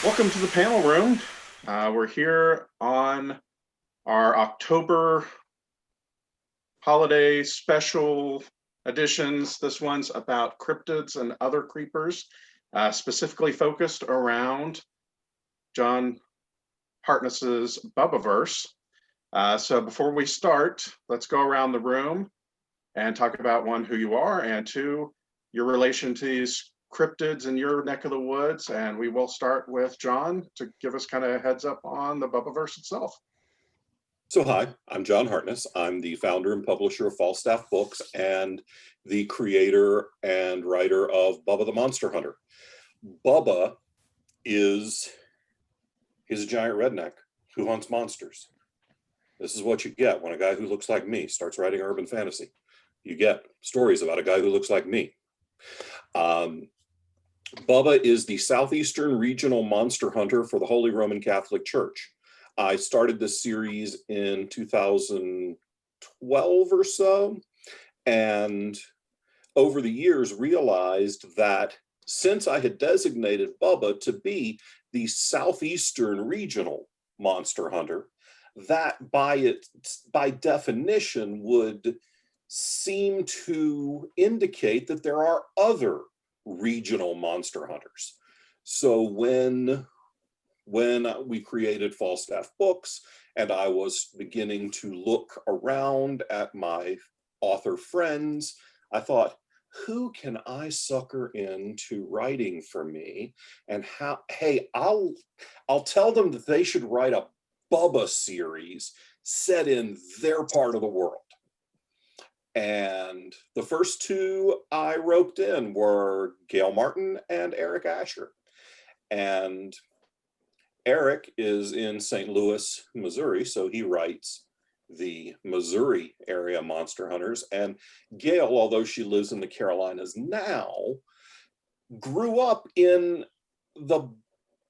Welcome to the panel room. We're here on our October holiday special editions. This one's about cryptids and other creepers, specifically focused around John Hartness's Bubbaverse. So before we start, let's go around the room and talk about one, who you are, and two, your relation to these cryptids in your neck of the woods. And we will start with John to give us kind of a heads up on the Bubbaverse itself. So hi, I'm John Hartness. I'm the founder and publisher of Falstaff Books and the creator and writer of Bubba the Monster Hunter. Bubba is a giant redneck who hunts monsters. This is what you get when a guy who looks like me starts writing urban fantasy. You get stories about a guy who looks like me. Bubba is the Southeastern Regional Monster Hunter for the Holy Roman Catholic Church. I started this series in 2012 or so, and over the years realized that since I had designated Bubba to be the Southeastern Regional Monster Hunter, that by definition would seem to indicate that there are other regional monster hunters. So when we created Falstaff Books and I was beginning to look around at my author friends, I thought, who can I sucker into writing for me? And how, hey, I'll tell them that they should write a Bubba series set in their part of the world. And the first two I roped in were Gail Martin and Eric Asher. And Eric is in St. Louis, Missouri, so he writes the Missouri area monster hunters. And Gail, although she lives in the Carolinas now, grew up in the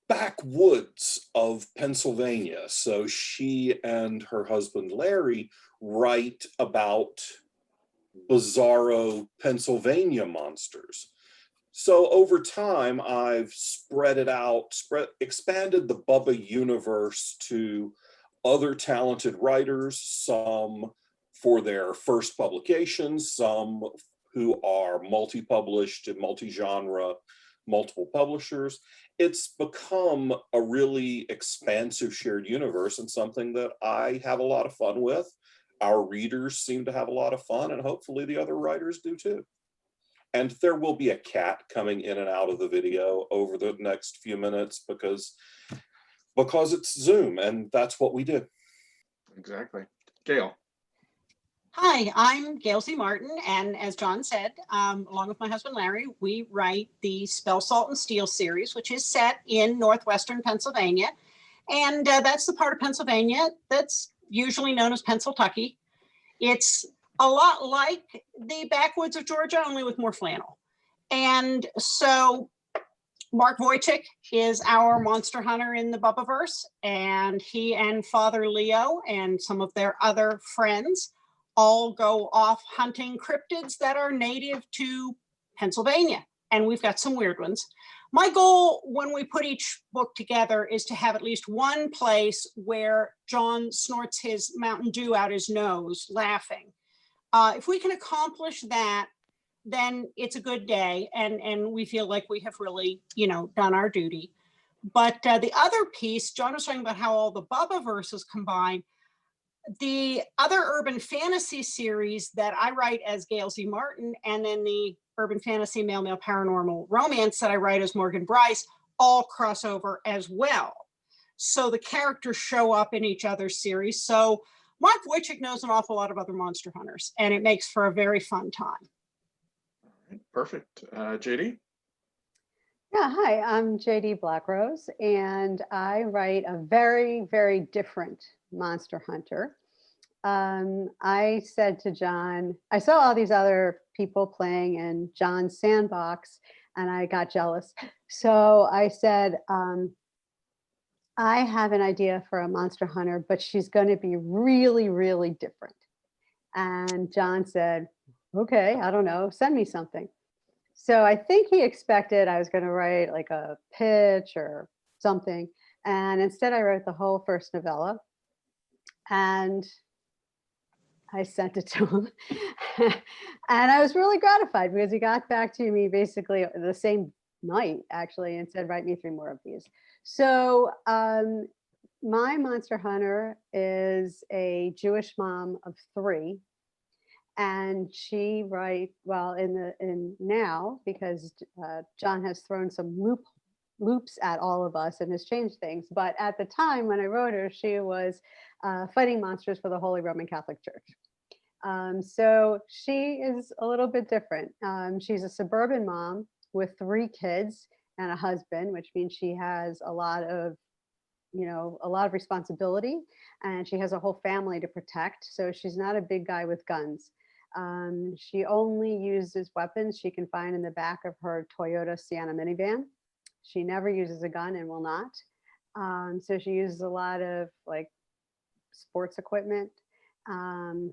backwoods of Pennsylvania. So she and her husband Larry write about bizarro Pennsylvania monsters. So over time, I've spread it out, expanded the Bubba universe to other talented writers, some for their first publications, some who are multi-published and multi-genre, multiple publishers. It's become a really expansive shared universe and something that I have a lot of fun with. Our readers seem to have a lot of fun, and hopefully the other writers do too. And there will be a cat coming in and out of the video over the next few minutes because it's Zoom, and that's what we do. Exactly. Gail. Hi, I'm Gail Z Martin, and as John said, along with my husband Larry, we write the Spell, Salt, and Steel series, which is set in northwestern Pennsylvania. And that's the part of Pennsylvania that's usually known as Pennsyltucky. It's a lot like the backwoods of Georgia, only with more flannel. And so Mark Wojcik is our monster hunter in the Bubbaverse, and he and Father Leo and some of their other friends all go off hunting cryptids that are native to Pennsylvania. And we've got some weird ones. My goal when we put each book together is to have at least one place where John snorts his Mountain Dew out his nose laughing. If we can accomplish that, then it's a good day, and we feel like we have really, done our duty. But the other piece, John was talking about how all the Bubbaverses combine. The other urban fantasy series that I write as Gail Z Martin, and then the urban fantasy male paranormal romance that I write as Morgan Bryce, all cross over as well. So the characters show up in each other's series. So Mark Wojcik knows an awful lot of other monster hunters, and it makes for a very fun time. All right, perfect. JD? Yeah, hi, I'm JD Blackrose, and I write a very, very different monster hunter. I said to John, I saw all these other people playing in John's sandbox, and I got jealous. So I said, I have an idea for a monster hunter, but she's going to be really, really different. And John said, okay, I don't know, send me something. So I think he expected I was going to write like a pitch or something. And instead I wrote the whole first novella, and I sent it to him. And I was really gratified because he got back to me basically the same night, actually, and said, write me 3 more of these. So my monster hunter is a Jewish mom of 3. And she in now, because John has thrown some loops at all of us and has changed things. But at the time when I wrote her, she was fighting monsters for the Holy Roman Catholic Church. So she is a little bit different. She's a suburban mom with 3 kids and a husband, which means she has a lot of responsibility, and she has a whole family to protect. So she's not a big guy with guns. She only uses weapons she can find in the back of her Toyota Sienna minivan. She never uses a gun and will not. So she uses a lot of like sports equipment,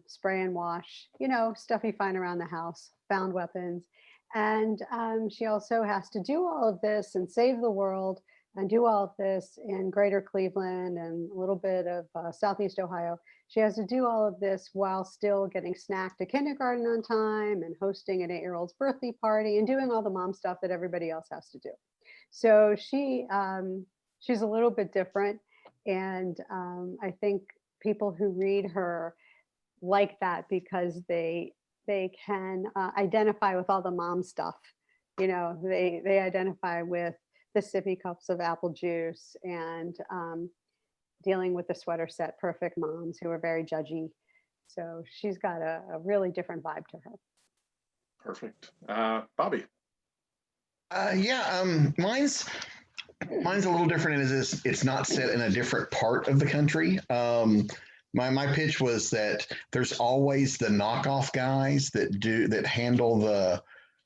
spray and wash, stuff you find around the house, found weapons. And she also has to do all of this and save the world and do all of this in Greater Cleveland and a little bit of Southeast Ohio. She has to do all of this while still getting snacked to kindergarten on time and hosting an 8-year-old's birthday party and doing all the mom stuff that everybody else has to do. So she's a little bit different. And I think people who read her like that because they can identify with all the mom stuff. They identify with the sippy cups of apple juice and dealing with the sweater set perfect moms who are very judgy. So she's got a really different vibe to her. Perfect. Bobby. Mine's a little different in it's not set in a different part of the country. My pitch was that there's always the knockoff guys that handle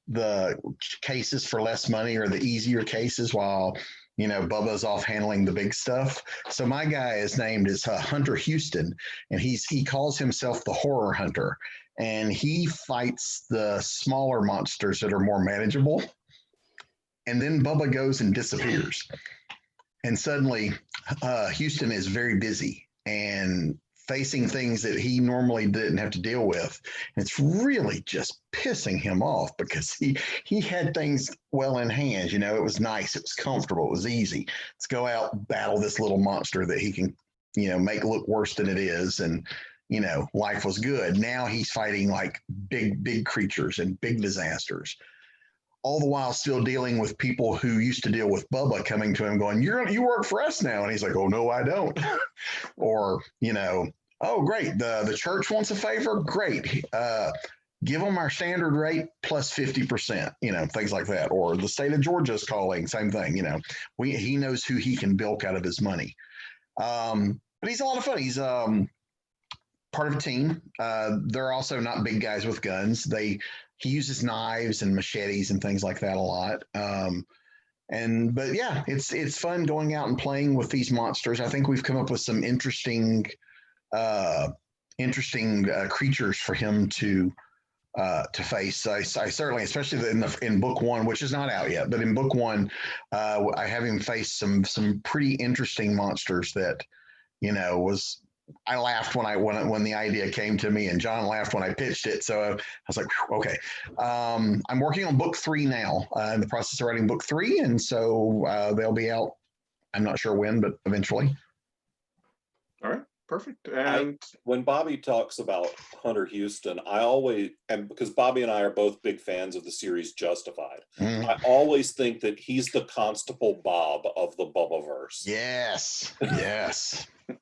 the cases for less money or the easier cases while Bubba's off handling the big stuff. So my guy is named as Hunter Houston, and he calls himself the horror hunter, and he fights the smaller monsters that are more manageable. And then Bubba goes and disappears, and suddenly Houston is very busy and facing things that he normally didn't have to deal with. And it's really just pissing him off because he had things well in hand. It was nice, it was comfortable, it was easy. Let's go out, battle this little monster that he can, make look worse than it is. And, life was good. Now he's fighting like big creatures and big disasters, all the while still dealing with people who used to deal with Bubba coming to him going, you work for us now. And he's like, oh, no, I don't. Or, oh, great. The church wants a favor. Great. Give them our standard rate plus 50%, things like that. Or the state of Georgia's calling, same thing. He knows who he can bilk out of his money. But he's a lot of fun. He's part of a team. They're also not big guys with guns. He uses knives and machetes and things like that a lot. But yeah, it's fun going out and playing with these monsters. I think we've come up with some interesting creatures for him to face. I certainly, especially in book 1, which is not out yet, but in book 1, I have him face some pretty interesting monsters that I laughed when the idea came to me, and John laughed when I pitched it. So I was like, okay. I'm working on book 3 now, in the process of writing book 3. And so they'll be out. I'm not sure when, but eventually. All right. Perfect. And when Bobby talks about Hunter Houston, and because Bobby and I are both big fans of the series Justified, I always think that he's the Constable Bob of the Bubbaverse. Yes.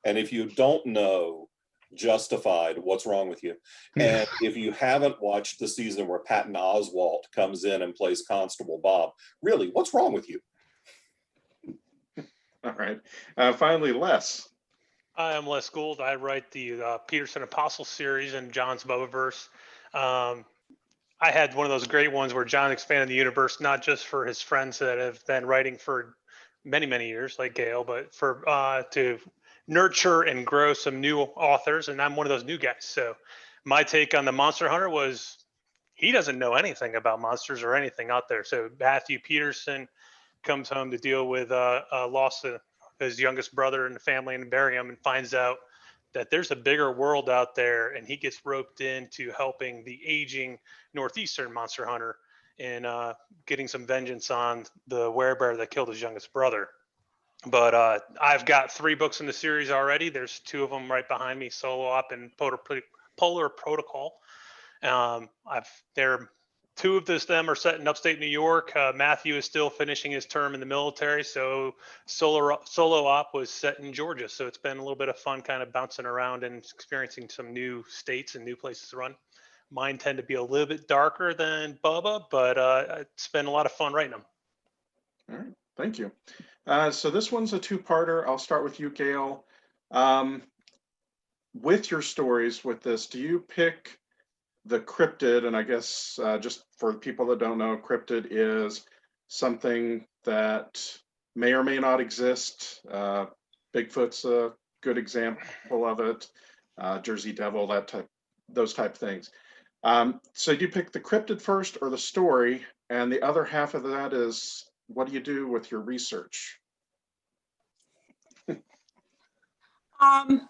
And if you don't know Justified, what's wrong with you? And if you haven't watched the season where Patton Oswalt comes in and plays Constable Bob, really, what's wrong with you? All right. Finally, Les. Hi, I'm Les Gould. I write the Peterson Apostle series in John's Bubbaverse. I had one of those great ones where John expanded the universe, not just for his friends that have been writing for many, many years, like Gail, but for to nurture and grow some new authors. And I'm one of those new guys. So my take on the Monster Hunter was he doesn't know anything about monsters or anything out there. So Matthew Peterson comes home to deal with a loss of his youngest brother in the family and bury him, and finds out that there's a bigger world out there, and he gets roped into helping the aging northeastern monster hunter and getting some vengeance on the werebear that killed his youngest brother. But I've got 3 books in the series already. There's 2 of them right behind me, Solo Op and Polar Protocol. There 2 of them are set in upstate New York. Matthew is still finishing his term in the military, so Solo Op was set in Georgia. So it's been a little bit of fun kind of bouncing around and experiencing some new states and new places to run. Mine tend to be a little bit darker than Bubba, but it's been a lot of fun writing them. All right, thank you. So this one's a 2-parter. I'll start with you, Gail. With your stories with this, do you pick the cryptid? And I guess just for people that don't know, cryptid is something that may or may not exist. Bigfoot's a good example of it. Jersey Devil, those type things. So do you pick the cryptid first or the story? And the other half of that is, what do you do with your research? John,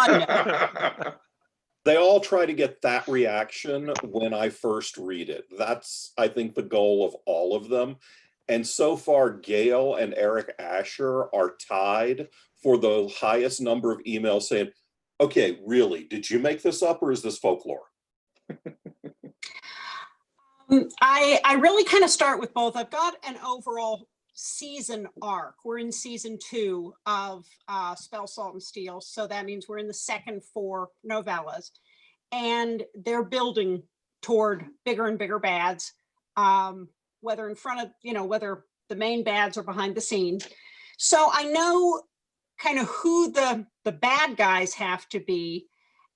no. They all try to get that reaction when I first read it. That's, I think, the goal of all of them. And so far, Gail and Eric Asher are tied for the highest number of emails saying, okay, really, did you make this up or is this folklore? I really kind of start with both. I've got an overall season arc. We're in season 2 of Spell, Salt, and Steel. So that means we're in the second 4 novellas. And they're building toward bigger and bigger bads, whether in front of, whether the main bads are behind the scenes. So I know kind of who the bad guys have to be.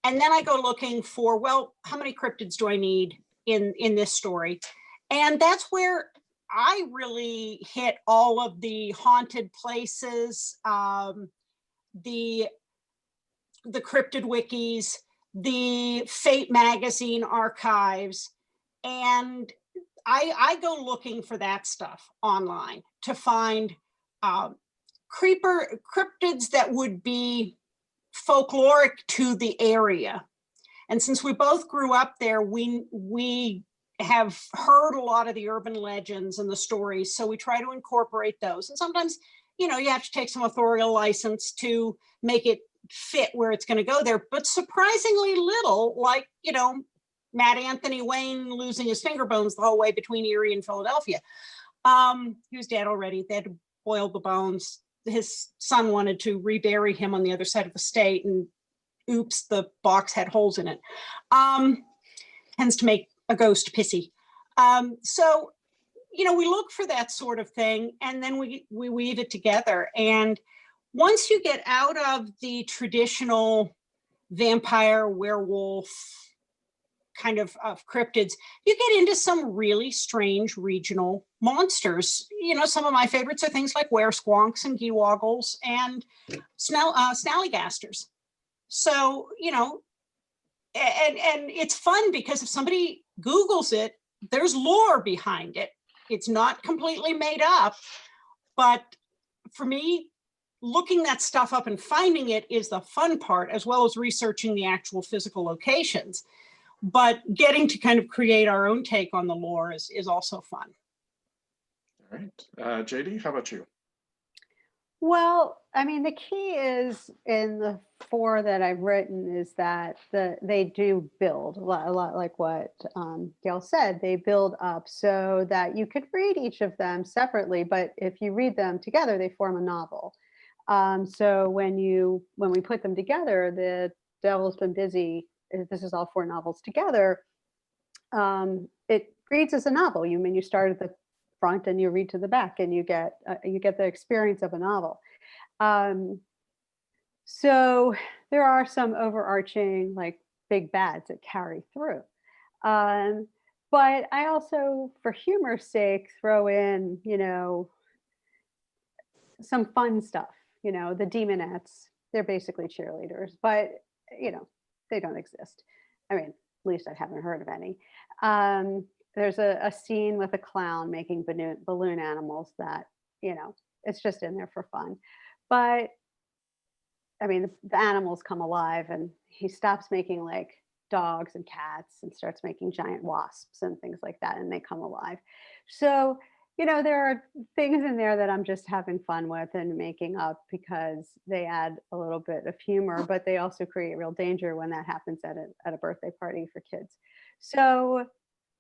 And then I go looking for, well, how many cryptids do I need in this story? And that's where I really hit all of the haunted places, the cryptid wikis, the Fate magazine archives, and I go looking for that stuff online to find cryptids that would be folkloric to the area. And since we both grew up there, we have heard a lot of the urban legends and the stories, so we try to incorporate those. And sometimes, you have to take some authorial license to make it fit where it's going to go there, but surprisingly little, like, Matt Anthony Wayne losing his finger bones the whole way between Erie and Philadelphia. He was dead already. They had to boil the bones. His son wanted to rebury him on the other side of the state, and oops, the box had holes in it. Tends to make a ghost pissy. So, we look for that sort of thing, and then we weave it together. And once you get out of the traditional vampire, werewolf kind of cryptids, you get into some really strange regional monsters. Some of my favorites are things like were-squonks and geewoggles and snallygasters. So, and it's fun because if somebody Googles it, there's lore behind it. It's not completely made up, but for me, looking that stuff up and finding it is the fun part, as well as researching the actual physical locations. But getting to kind of create our own take on the lore is also fun. All right. JD, how about you? Well, I mean, the key is in the 4 that I've written is that they do build a lot like what Gail said. They build up so that you could read each of them separately, but if you read them together, they form a novel. So when we put them together, the Devil's Been Busy. This is all 4 novels together. It reads as a novel. You start at the front and you read to the back, and you get the experience of a novel. So there are some overarching like big bads that carry through. But I also, for humor's sake, throw in, some fun stuff. The demonettes, they're basically cheerleaders, but they don't exist. I mean, at least I haven't heard of any. there's a scene with a clown making balloon animals that, it's just in there for fun. But I mean, the animals come alive and he stops making like dogs and cats and starts making giant wasps and things like that, and they come alive. So, there are things in there that I'm just having fun with and making up because they add a little bit of humor, but they also create real danger when that happens at a birthday party for kids. So,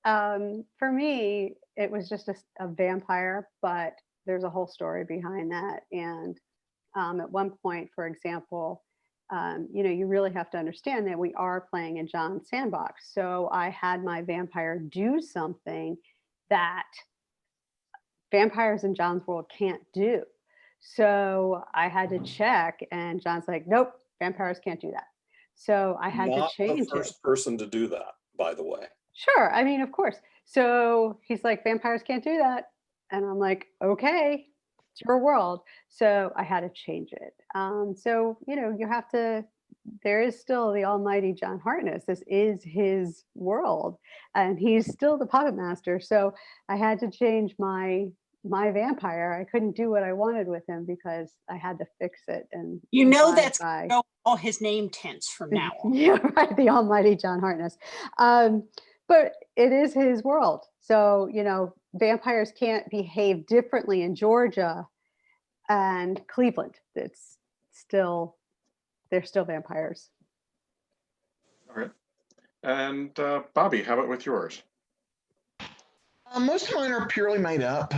for me, it was just a vampire, but there's a whole story behind that. And at one point, for example, you really have to understand that we are playing in John's sandbox. So I had my vampire do something that vampires in John's world can't do. So I had to check, and John's like, nope, vampires can't do that. So I had Not to change the it. first person to do that, by the way. Sure. I mean, of course. So he's like, vampires can't do that. And I'm like, okay, it's your world. So I had to change it. So, you have to, there is still the almighty John Hartness. This is his world. And he's still the puppet master. So I had to change my vampire. I couldn't do what I wanted with him because I had to fix it. And That's all his name tense from now on. Yeah, right. The almighty John Hartness. But it is his world. So, vampires can't behave differently in Georgia and Cleveland. They're still vampires. All right. And Bobby, how about with yours? Most of mine are purely made up.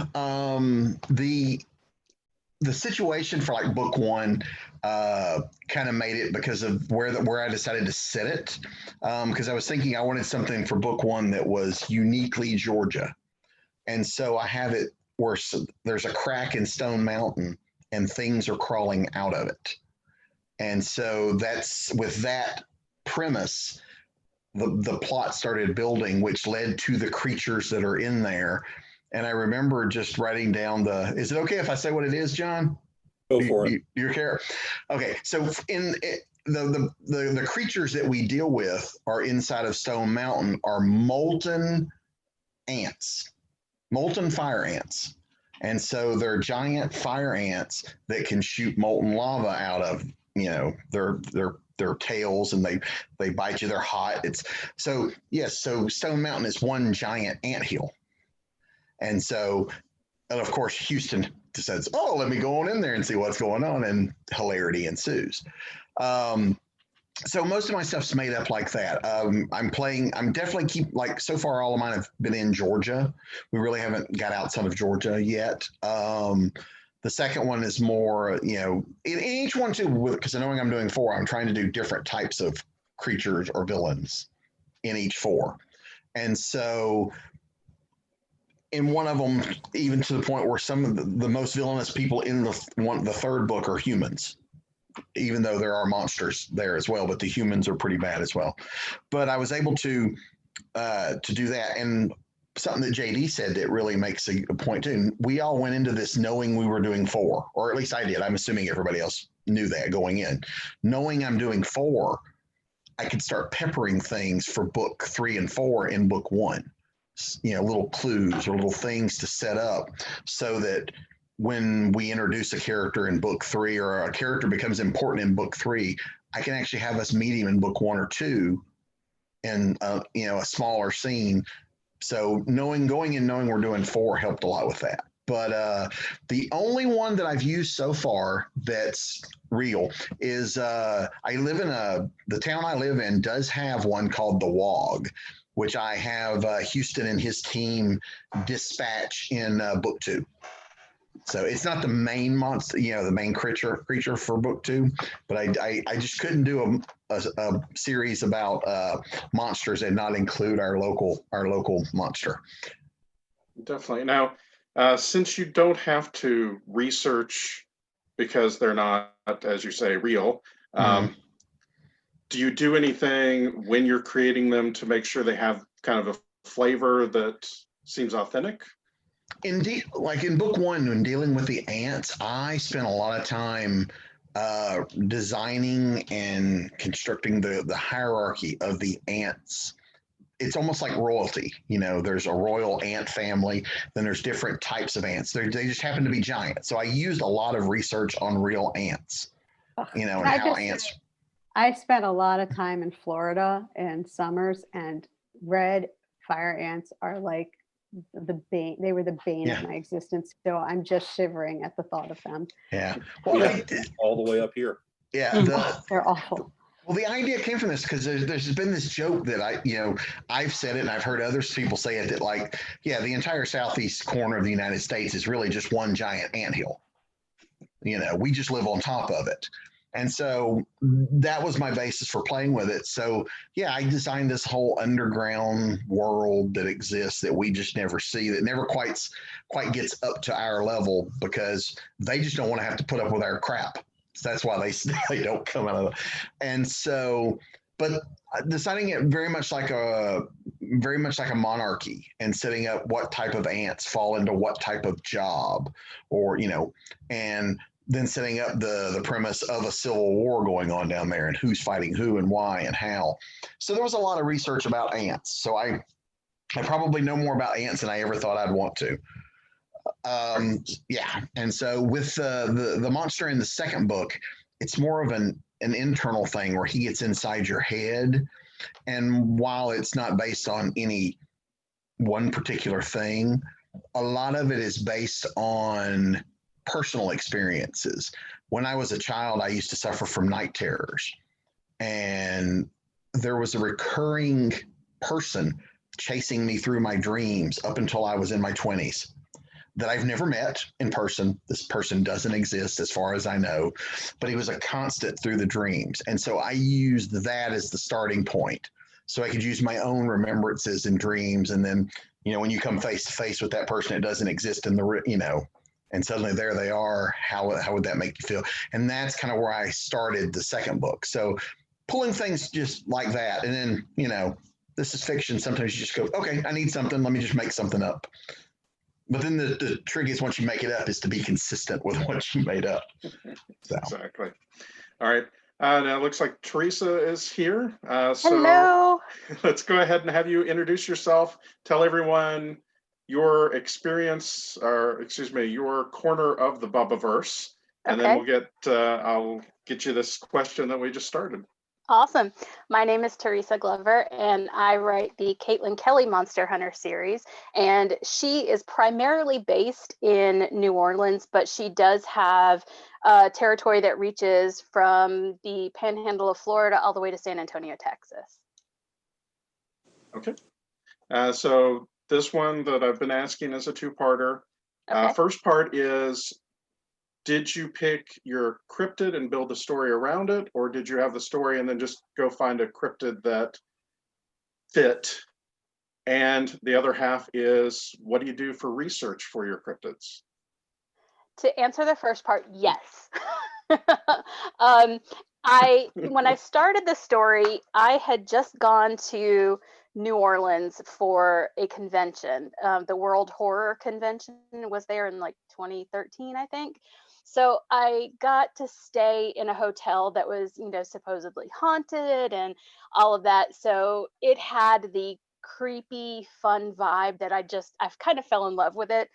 The situation for like book one kind of made it because of where I decided to set it. Because I was thinking I wanted something for book one that was uniquely Georgia. And so I have it where there's a crack in Stone Mountain and things are crawling out of it. And so that's with that premise, the plot started building, which led to the creatures that are in there. And I remember just writing down is it okay if I say what it is, John? Go for it. Do you care? Okay. So the creatures that we deal with are inside of Stone Mountain are molten ants, molten fire ants. And so they're giant fire ants that can shoot molten lava out of, their tails, and they bite you. They're hot. So Stone Mountain is one giant anthill. And so, and of course, Houston says, oh, let me go on in there and see what's going on, and hilarity ensues. So most of my stuff's made up like that. I'm definitely so far all of mine have been in Georgia. We really haven't got outside of Georgia yet. The second one is more, in each one too, because knowing I'm doing 4, I'm trying to do different types of creatures or villains in each 4. And so in one of them, even to the point where some of the most villainous people in the third book are humans, even though there are monsters there as well, but the humans are pretty bad as well. But I was able to do that. And something that JD said that really makes a point too. We all went into this knowing we were doing 4, or at least I did. I'm assuming everybody else knew that going in. Knowing I'm doing 4, I could start peppering things for book 3 and 4 in book 1. Little clues or little things to set up so that when we introduce a character in book 3, or a character becomes important in book 3, I can actually have us meet him in book 1 or 2 in a smaller scene. So going in knowing we're doing 4 helped a lot with that. But the only one that I've used so far that's real is the town I live in does have one called the Wog, which I have Houston and his team dispatch in book 2. So it's not the main monster, the main creature for book 2, but I just couldn't do a series about monsters and not include our local monster. Definitely. Now, since you don't have to research because they're not, as you say, real, do you do anything when you're creating them to make sure they have kind of a flavor that seems authentic? Indeed, like in book 1, when dealing with the ants, I spent a lot of time designing and constructing the hierarchy of the ants it's almost like royalty. You know, there's a royal ant family, then there's different types of ants. They just happen to be giant. So I used a lot of research on real ants, you know, and I how just ants. I spent a lot of time in Florida in summers, and red fire ants are like the bane. They were the bane Yeah. of my existence. So I'm just shivering at the thought of them. Yeah. Well, Yeah, all the way up here. yeah. They're awful. Well, the idea came from this because there's been this joke that I've said it and I've heard other people say it, that like, yeah, the entire southeast corner of the United States is really just one giant anthill. You know, we just live on top of it. And so that was my basis for playing with it. So yeah, I designed this whole underground world that exists that we just never see, that never quite gets up to our level because they just don't want to have to put up with our crap. So that's why they don't come out of it. And so, but deciding it very much like a monarchy, and setting up what type of ants fall into what type of job, or, you know, and then setting up the premise of a civil war going on down there and who's fighting who and why and how. So there was a lot of research about ants. So I probably know more about ants than I ever thought I'd want to. Yeah. And so with the monster in the second book, it's more of an internal thing where he gets inside your head. And while it's not based on any one particular thing, a lot of it is based on personal experiences. When I was a child, I used to suffer from night terrors, and there was a recurring person chasing me through my dreams up until I was in my 20s that I've never met in person. This person doesn't exist as far as I know, but he was a constant through the dreams. And so I used that as the starting point, so I could use my own remembrances and dreams. And then, you know, when you come face to face with that person, it doesn't exist in the, you know, and suddenly there they are. How would that make you feel? And that's kind of where I started the second book. So pulling things just like that. And then, you know, this is fiction. Sometimes you just go, okay, I need something. Let me just make something up. But then the trick is, once you make it up, is to be consistent with what you made up. So. Exactly. All right. Now it looks like Theresa is here. So Hello. let's go ahead and have you introduce yourself. Tell everyone your experience, or excuse me, your corner of the Bubbaverse, and then Okay. I'll get you this question that we just started. Awesome. My name is Theresa Glover, and I write the Caitlin Kelly Monster Hunter series. And she is primarily based in New Orleans, but she does have a territory that reaches from the panhandle of Florida all the way to San Antonio, Texas. Okay. So this one that I've been asking is a two-parter. Okay. First part is, did you pick your cryptid and build the story around it, or did you have the story and then just go find a cryptid that fit? And the other half is, what do you do for research for your cryptids? To answer the first part, yes. When I started the story, I had just gone to New Orleans for a convention. The World Horror Convention was there in like 2013, I think. So I got to stay in a hotel that was, you know, supposedly haunted and all of that. So it had the creepy, fun vibe that I've kind of fell in love with it.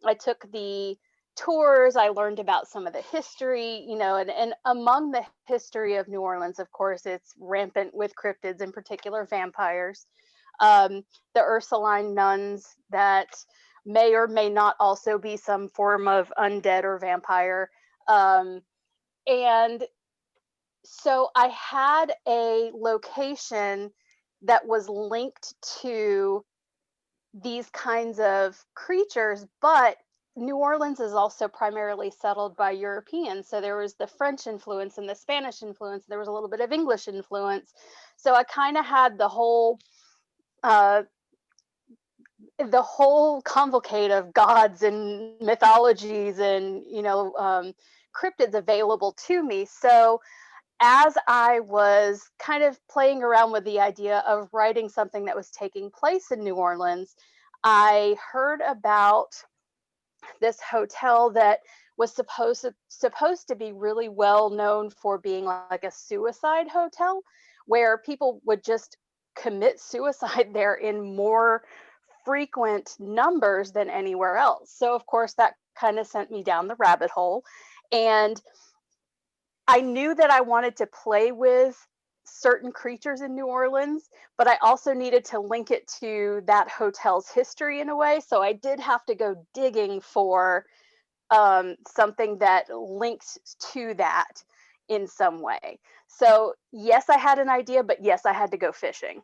I took the tours, I learned about some of the history, you know, and among the history of New Orleans, of course, it's rampant with cryptids, in particular vampires. The Ursuline nuns that may or may not also be some form of undead or vampire. And so I had a location that was linked to these kinds of creatures, but New Orleans is also primarily settled by Europeans. So there was the French influence and the Spanish influence. There was a little bit of English influence. So I kind of had the whole cavalcade of gods and mythologies and, you know, cryptids available to me. So as I was kind of playing around with the idea of writing something that was taking place in New Orleans, I heard about this hotel that was supposed to be really well known for being like a suicide hotel, where people would just commit suicide there in more frequent numbers than anywhere else. So of course that kind of sent me down the rabbit hole. And I knew that I wanted to play with certain creatures in New Orleans, but I also needed to link it to that hotel's history in a way. So I did have to go digging for something that linked to that in some way. So yes, I had an idea, but yes, I had to go fishing.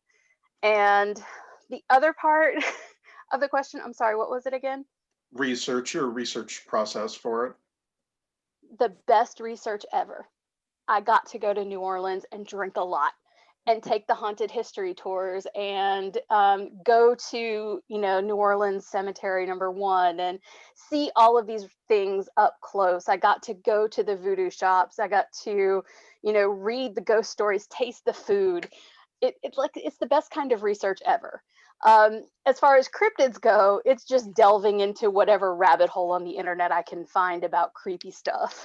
And the other part of the question, I'm sorry, what was it again? Your research process for it. The best research ever. I got to go to New Orleans and drink a lot and take the haunted history tours and go to, New Orleans Cemetery #1 and see all of these things up close. I got to go to the voodoo shops. I got to, read the ghost stories, taste the food. It's the best kind of research ever. As far as cryptids go, it's just delving into whatever rabbit hole on the internet I can find about creepy stuff.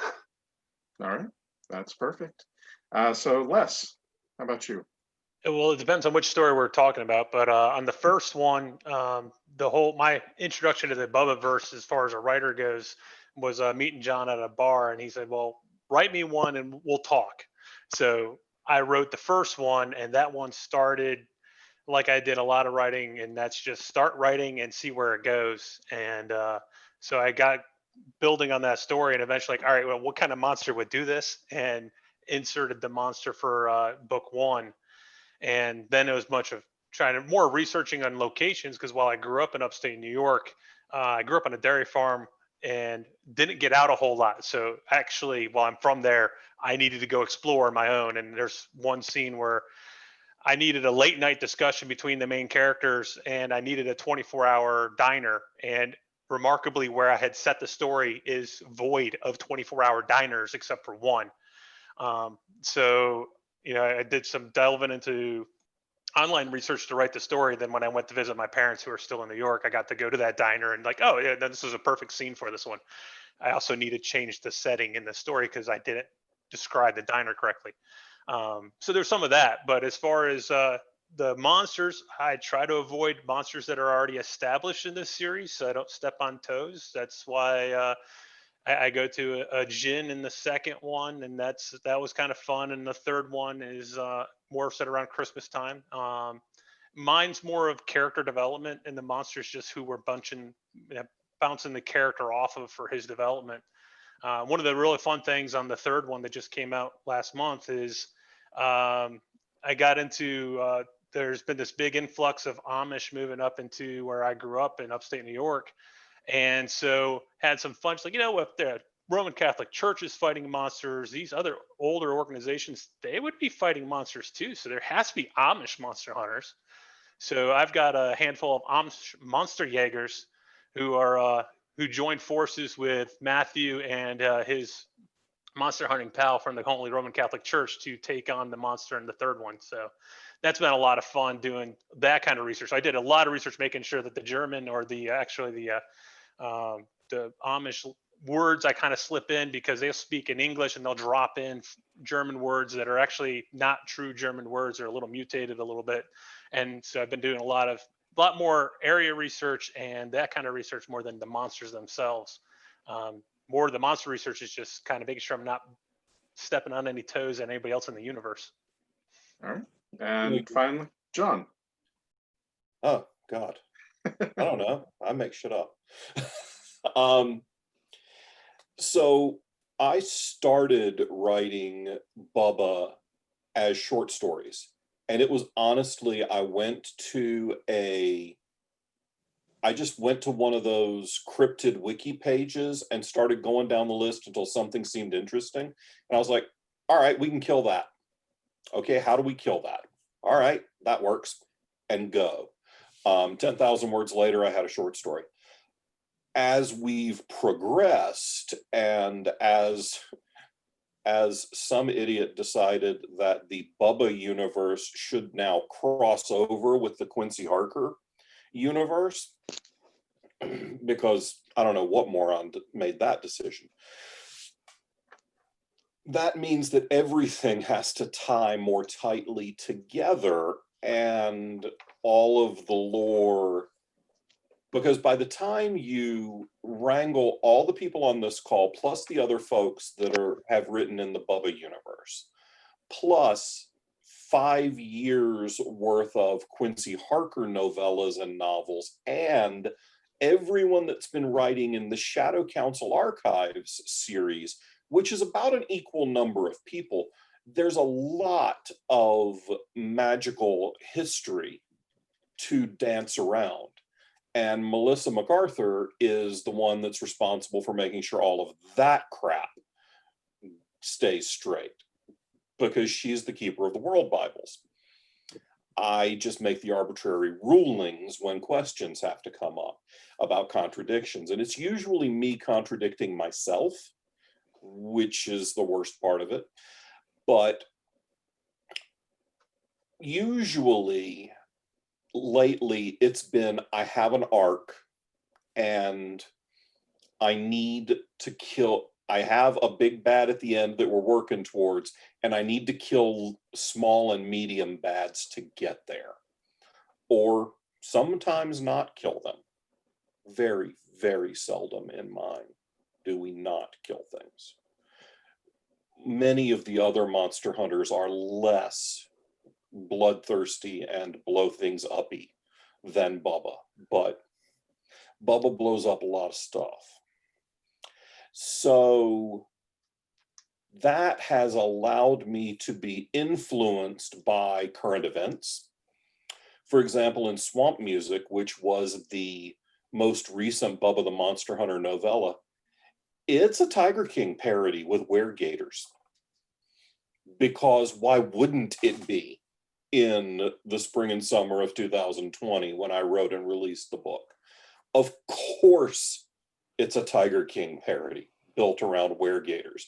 All right, that's perfect. So Les, how about you? Well, it depends on which story we're talking about, but on the first one, my introduction to the Bubbaverse as far as a writer goes was meeting John at a bar, and he said, "Well, write me one and we'll talk." So I wrote the first one, and that one started like I did a lot of writing, and that's just start writing and see where it goes. And so I got building on that story, and eventually, like, all right, well, what kind of monster would do this? And inserted the monster for book 1. And then it was much of trying to more researching on locations, because while I grew up in upstate New York, I grew up on a dairy farm and didn't get out a whole lot. So actually, while I'm from there, I needed to go explore on my own. And there's one scene where I needed a late night discussion between the main characters, and I needed a 24-hour diner. And remarkably, where I had set the story is void of 24-hour diners except for one. So I did some delving into online research to write the story. Then when I went to visit my parents who are still in New York, I got to go to that diner and like, oh yeah, this is a perfect scene for this one. I also need to change the setting in the story because I didn't describe the diner correctly. So there's some of that. But as far as the monsters, I try to avoid monsters that are already established in this series, so I don't step on toes. That's why I go to a Jin in the second one, and that was kind of fun. And the third one is more set around Christmas time. Mine's more of character development, and the monster's just who we're bouncing the character off of for his development. One of the really fun things on the third one that just came out last month is I got into there's been this big influx of Amish moving up into where I grew up in upstate New York. And so had some fun. Like, if the Roman Catholic Church is fighting monsters, these other older organizations, they would be fighting monsters too. So there has to be Amish monster hunters. So I've got a handful of Amish monster Jaegers who joined forces with Matthew and his monster hunting pal from the Holy Roman Catholic Church to take on the monster in the third one. So that's been a lot of fun doing that kind of research. I did a lot of research making sure that the German or the Amish words I kind of slip in, because they'll speak in English and they'll drop in German words that are actually not true German words, or a little mutated a little bit. And so I've been doing a lot more area research and that kind of research more than the monsters themselves. More of the monster research is just kind of making sure I'm not stepping on any toes at anybody else in the universe. All right. And finally, John. Oh, God. I don't know. I make shit up. So I started writing Bubba as short stories. And it was honestly, I just went to one of those cryptid wiki pages and started going down the list until something seemed interesting. And I was like, all right, we can kill that. Okay, how do we kill that? All right, that works. And go. 10,000 words later, I had a short story. As we've progressed, and as some idiot decided that the Bubba universe should now cross over with the Quincy Harker universe, because I don't know what moron made that decision. That means that everything has to tie more tightly together, and all of the lore, because by the time you wrangle all the people on this call, plus the other folks that have written in the Bubba universe, plus 5 years worth of Quincy Harker novellas and novels, and everyone that's been writing in the Shadow Council Archives series, which is about an equal number of people, there's a lot of magical history to dance around. And Melissa MacArthur is the one that's responsible for making sure all of that crap stays straight, because she's the keeper of the world Bibles. I just make the arbitrary rulings when questions have to come up about contradictions. And it's usually me contradicting myself, which is the worst part of it. But usually, lately, it's been, I have an arc and I need to kill, I have a big bad at the end that we're working towards, and I need to kill small and medium bads to get there. Or sometimes not kill them. Very, very seldom in mine do we not kill things. Many of the other monster hunters are less bloodthirsty and blow things uppy than Bubba, but Bubba blows up a lot of stuff. So that has allowed me to be influenced by current events. For example, in Swamp Music, which was the most recent Bubba the Monster Hunter novella, it's a Tiger King parody with weregators. Because why wouldn't it be in the spring and summer of 2020 when I wrote and released the book? Of course, it's a Tiger King parody built around weregators,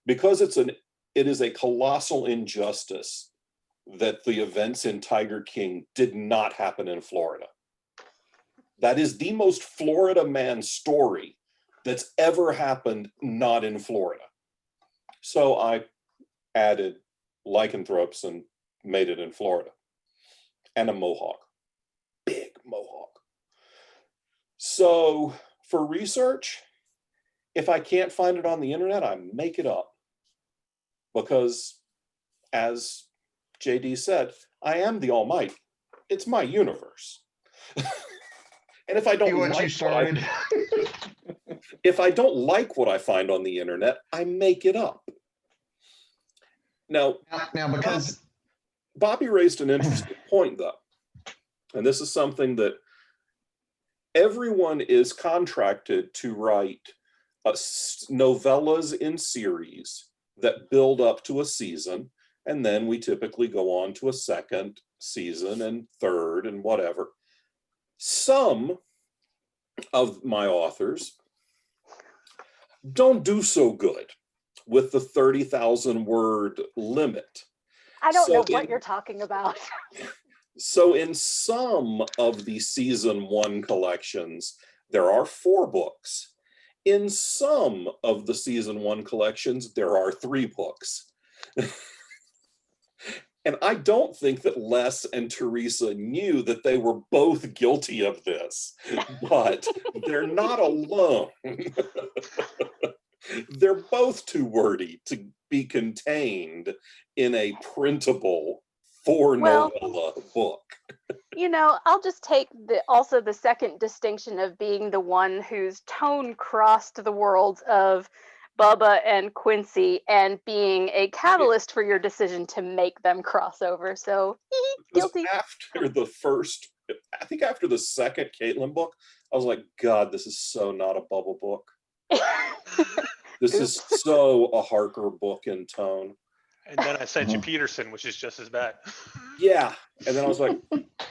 because it is a colossal injustice that the events in Tiger King did not happen in Florida. That is the most Florida man story that's ever happened not in Florida. So I added lycanthropes and made it in Florida. And a mohawk. Big mohawk. So for research, if I can't find it on the internet, I make it up. Because, as JD said, I am the Almighty. It's my universe. And if I don't if I don't like what I find on the internet, I make it up. Now because Bobby raised an interesting point, though, and this is something that everyone is contracted to write novellas in series that build up to a season, and then we typically go on to a second season and third and whatever. Some of my authors don't do so good with the 30,000 word limit. I don't know what you're talking about. So in some of the season 1 collections, there are 4 books. In some of the season 1 collections, there are 3 books. And I don't think that Les and Theresa knew that they were both guilty of this, but they're not alone. They're both too wordy to be contained in a printable 4-novella book. You know, I'll just take also the second distinction of being the one whose tone crossed the worlds of Bubba and Quincy and being a catalyst for your decision to make them cross over. So guilty. After the first, I think after the second Caitlin book, I was like, God, this is so not a Bubba book. This is so a Harker book in tone. And then I sent you Peterson, which is just as bad. Yeah. And then I was like,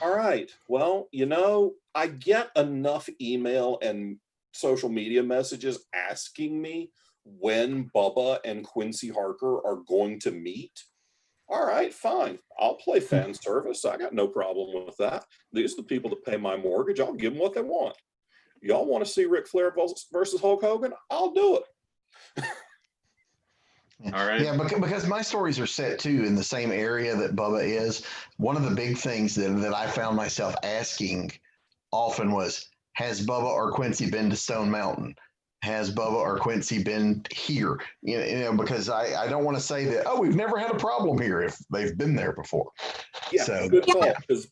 all right, well, you know, I get enough email and social media messages asking me when Bubba and Quincy Harker are going to meet. All right, fine. I'll play fan service. I got no problem with that. These are the people that pay my mortgage. I'll give them what they want. Y'all want to see Ric Flair versus Hulk Hogan? I'll do it. All right. Yeah, because my stories are set too in the same area that Bubba is. One of the big things that I found myself asking often was, has Bubba or Quincy been to Stone Mountain? Has Bubba or Quincy been here? Because I don't want to say that, oh, we've never had a problem here if they've been there before. Yeah, So, good call. Because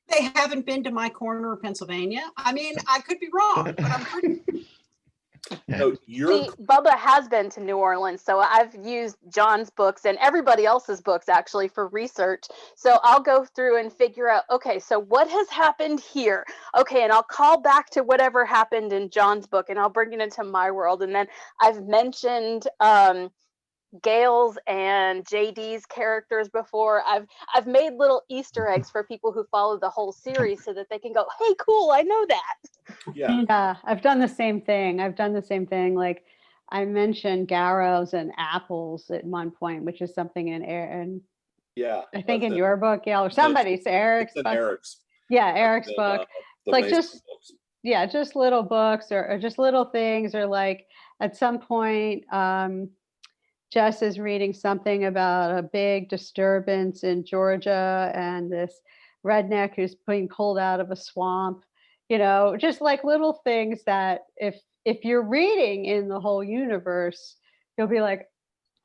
They haven't been to my corner of Pennsylvania. I mean, I could be wrong, but I'm pretty. no, See, Bubba has been to New Orleans, so I've used John's books and everybody else's books actually for research. So I'll go through and figure out, okay, so what has happened here? Okay, and I'll call back to whatever happened in John's book and I'll bring it into my world. And then I've mentioned Gail's and JD's characters before. I've made little Easter eggs for people who follow the whole series so that they can go, hey, cool, I know that. yeah, Yeah, I've done the same thing. Like I mentioned Garrows and apples at one point, which is something in yeah. I think in That's your book, Gail, or somebody's Eric's it's in book. Eric's. Yeah, Eric's in, book. the Like Mason just books. yeah, just little books or just little things, or like at some point Jess is reading something about a big disturbance in Georgia and this redneck who's being pulled out of a swamp, just like little things that if you're reading in the whole universe, you'll be like,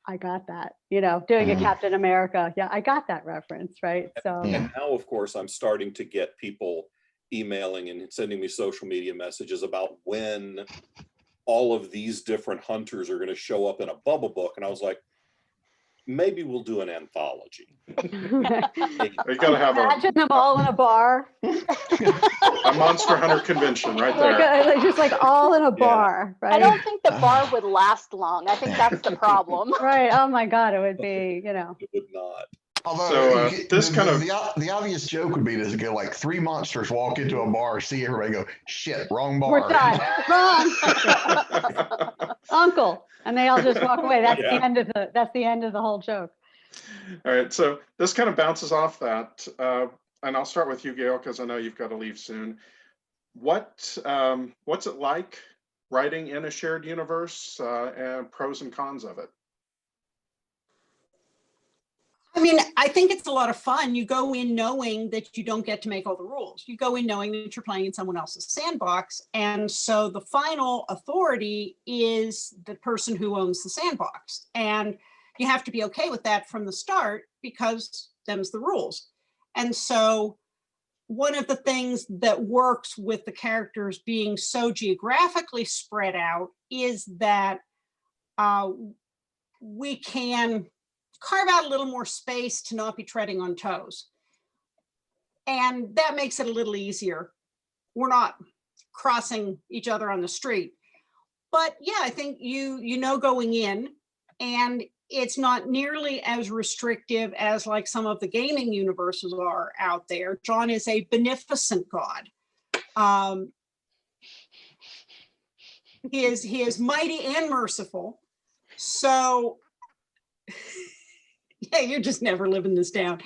I got that, doing a Captain America. Yeah, I got that reference, right? So And now, of course, I'm starting to get people emailing and sending me social media messages about when all of these different hunters are going to show up in a Bubba book. And I was like, maybe we'll do an anthology. We gotta have imagine them all in a bar. a Monster Hunter convention right Like, there. just like all in a bar, right? I don't think the bar would last long. I think that's the problem. Right. Oh my God, it would be, It would not. although So, this the, kind of- the obvious joke would be to go like three monsters walk into a bar, see everybody go, shit, wrong bar. we're done. Wrong. Uncle. And they all just walk away. That's Yeah. the end of the whole joke. All right, so this kind of bounces off that, and I'll start with you, Gail, because I know you've got to leave soon. What's it like writing in a shared universe, and pros and cons of it? I mean, I think it's a lot of fun. You go in knowing that you don't get to make all the rules. You go in knowing that you're playing in someone else's sandbox. And so the final authority is the person who owns the sandbox. And you have to be okay with that from the start because them's the rules. And so one of the things that works with the characters being so geographically spread out is that we can carve out a little more space to not be treading on toes. And that makes it a little easier. We're not crossing each other on the street. But yeah, I think you know going in, and it's not nearly as restrictive as like some of the gaming universes are out there. John is a beneficent god. He is mighty and merciful. So yeah, you're just never living this down.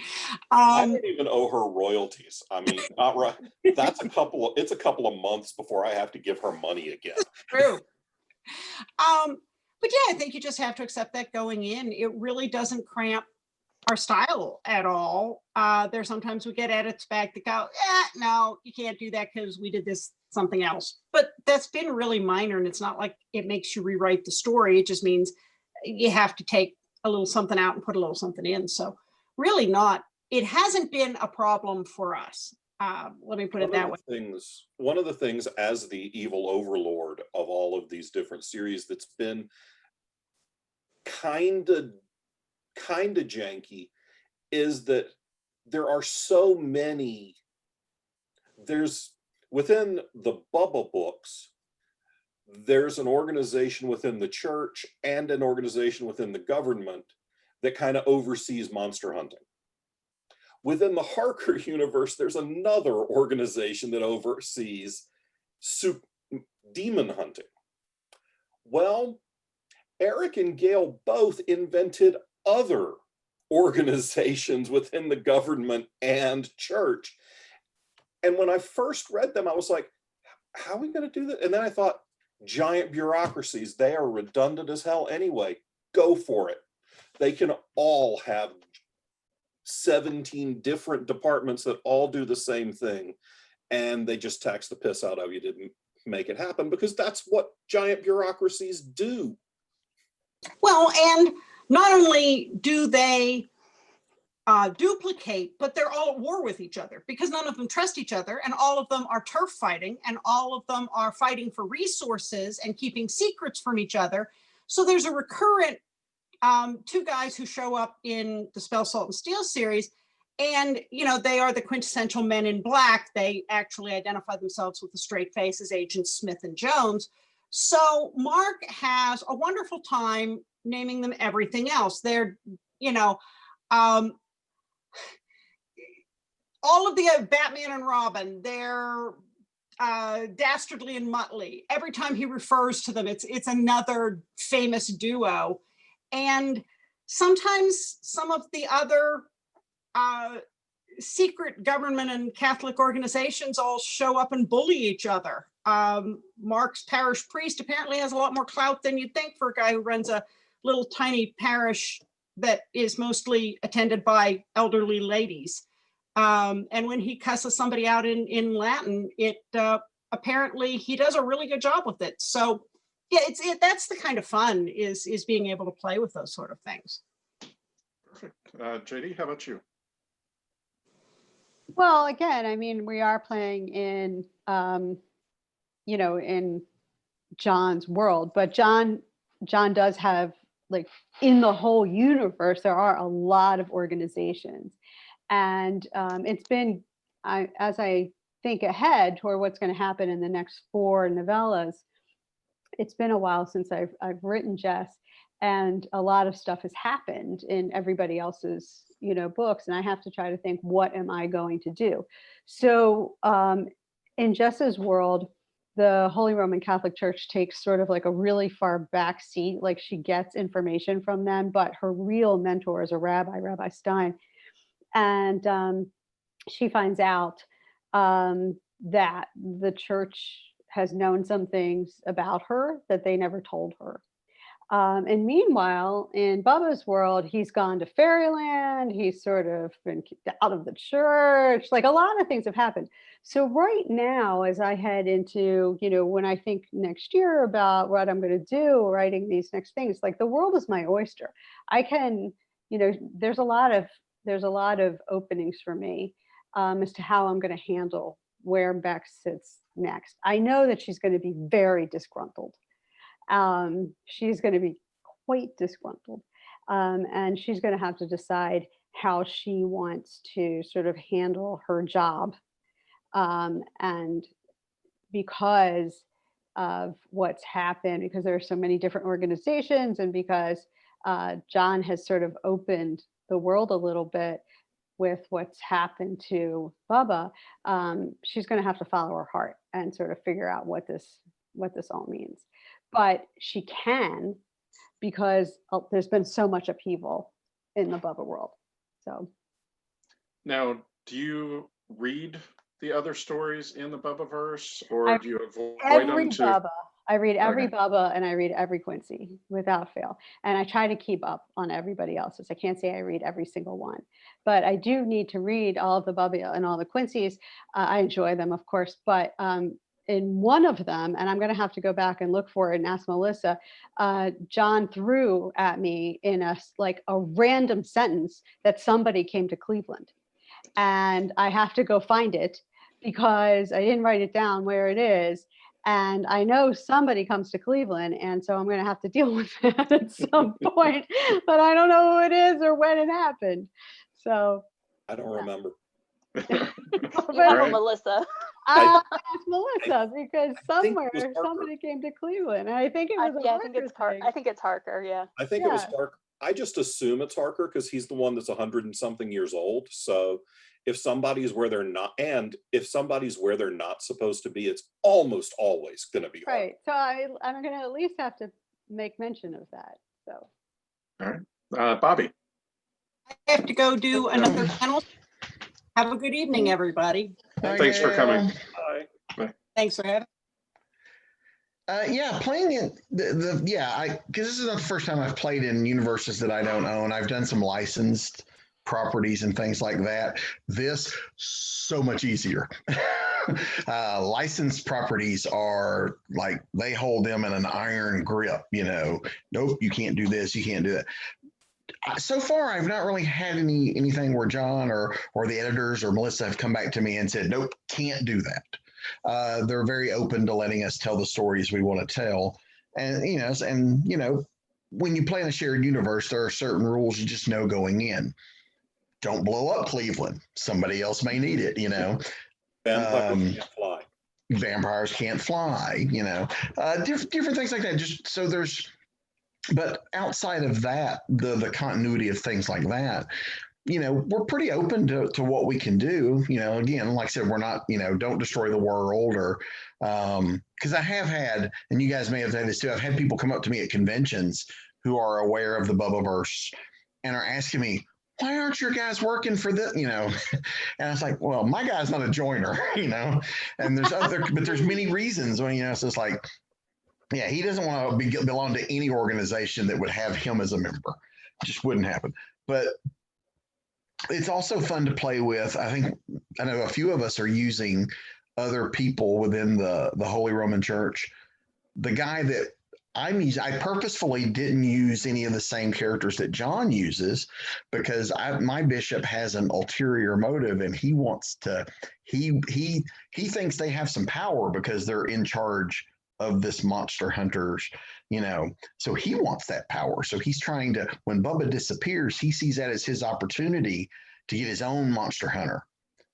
I don't even owe her royalties. I mean, not right. It's a couple of months before I have to give her money again. True. But yeah, I think you just have to accept that going in. It really doesn't cramp our style at all. There's sometimes we get edits back that go, no, you can't do that because we did this something else. But that's been really minor, and it's not like it makes you rewrite the story. It just means you have to take a little something out and put a little something in. So really not, it hasn't been a problem for us. Let me put it that way. One of the things as the evil overlord of all of these different series that's been kind of janky is that there are so many, within the Bubba books, there's an organization within the church and an organization within the government that kind of oversees monster hunting. Within the Harker universe, there's another organization that oversees demon hunting. Well, Eric and Gail both invented other organizations within the government and church. And when I first read them, I was like, how are we going to do that? And then I thought, giant bureaucracies, they are redundant as hell anyway. Go for it. they can all have 17 different departments that all do the same thing, and they just tax the piss out of you to make it happen, because that's what giant bureaucracies do. Well, and not only do they duplicate, but they're all at war with each other because none of them trust each other, and all of them are turf fighting, and all of them are fighting for resources and keeping secrets from each other. So there's a recurrent two guys who show up in the Spell, Salt, and Steel series, and they are the quintessential men in black. They actually identify themselves with a straight face as Agents Smith and Jones. So Mark has a wonderful time naming them everything else. They're, all of the Batman and Robin, they're Dastardly and Muttley. Every time he refers to them, it's another famous duo. And sometimes some of the other secret government and Catholic organizations all show up and bully each other. Mark's parish priest apparently has a lot more clout than you'd think for a guy who runs a little tiny parish that is mostly attended by elderly ladies. And when he cusses somebody out in Latin, it apparently he does a really good job with it. So yeah, that's the kind of fun is being able to play with those sort of things. Perfect. JD, how about you? Well, again, I mean, we are playing in, in John's world, but John does have, like, in the whole universe, there are a lot of organizations. And it's been, as I think ahead toward what's going to happen in the next 4 novellas, it's been a while since I've written Jess, and a lot of stuff has happened in everybody else's, books. And I have to try to think, what am I going to do? So in Jess's world, the Holy Roman Catholic Church takes sort of like a really far back seat, like she gets information from them, but her real mentor is a rabbi, Rabbi Stein. And she finds out that the church has known some things about her that they never told her. And meanwhile, in Bubba's world, he's gone to Fairyland. He's sort of been kicked out of the church. Like, a lot of things have happened. So right now, as I head into, when I think next year about what I'm going to do, writing these next things, like, the world is my oyster. I can, there's a lot of openings for me as to how I'm going to handle where Bex sits next. I know that she's going to be very disgruntled. She's going to be quite disgruntled. And she's going to have to decide how she wants to sort of handle her job. And because of what's happened, because there are so many different organizations, and because John has sort of opened the world a little bit with what's happened to Bubba, she's going to have to follow her heart and sort of figure out what this all means. But she can, because there's been so much upheaval in the Bubba world. So now, do you read the other stories in the Bubbaverse, or do you avoid them to? Bubba. I read every Okay. Bubba, and I read every Quincy without fail. And I try to keep up on everybody else's. I can't say I read every single one, but I do need to read all of the Bubba and all the Quincy's. I enjoy them, of course, but in one of them, and I'm going to have to go back and look for it and ask Melissa, John threw at me in a random sentence that somebody came to Cleveland. And I have to go find it because I didn't write it down where it is. And I know somebody comes to Cleveland, and so I'm going to have to deal with that at some point, but I don't know who it is or when it happened. So I don't remember. You have a Melissa. I asked Melissa because I think it somewhere was Harker. somebody came to Cleveland, and I think it was I think it's Harker. I think it's Harker. Yeah. I think it was Yeah. Harker. I just assume it's Harker because he's the one that's 100 and something years old. So if somebody's where they're not, and if somebody's where they're not supposed to be, it's almost always going to be Harker. Right. So I'm going to at least have to make mention of that. So. All right, Bobby. I have to go do another panel. Have a good evening, everybody. Thanks for coming. Bye. Thanks for having me. Yeah, playing it, because this is not the first time I've played in universes that I don't own. I've done some licensed properties and things like that. This so much easier. Licensed properties are like they hold them in an iron grip. Nope, you can't do this, you can't do that. So far, I've not really had anything where John or the editors or Melissa have come back to me and said, nope, can't do that. They're very open to letting us tell the stories we want to tell. And, when you play in a shared universe, there are certain rules you just know going in. Don't blow up Cleveland. Somebody else may need it, Vampires can't fly. Vampires can't fly, different things like that. Just so but outside of that, the continuity of things like that, we're pretty open to what we can do. Again, like I said, we're not, don't destroy the world or, because I have had, and you guys may have had this too, I've had people come up to me at conventions who are aware of the Bubbaverse and are asking me, why aren't your guys working for this? And I was like, well, my guy's not a joiner, and but there's many reasons when, so it's like, yeah, he doesn't want to belong to any organization that would have him as a member. It just wouldn't happen. But it's also fun to play with. I know a few of us are using other people within the Holy Roman Church. The guy that I'm using, I purposefully didn't use any of the same characters that John uses because my bishop has an ulterior motive and he wants to, he thinks they have some power because they're in charge of this monster hunters, so he wants that power. So he's trying to, when Bubba disappears, he sees that as his opportunity to get his own monster hunter.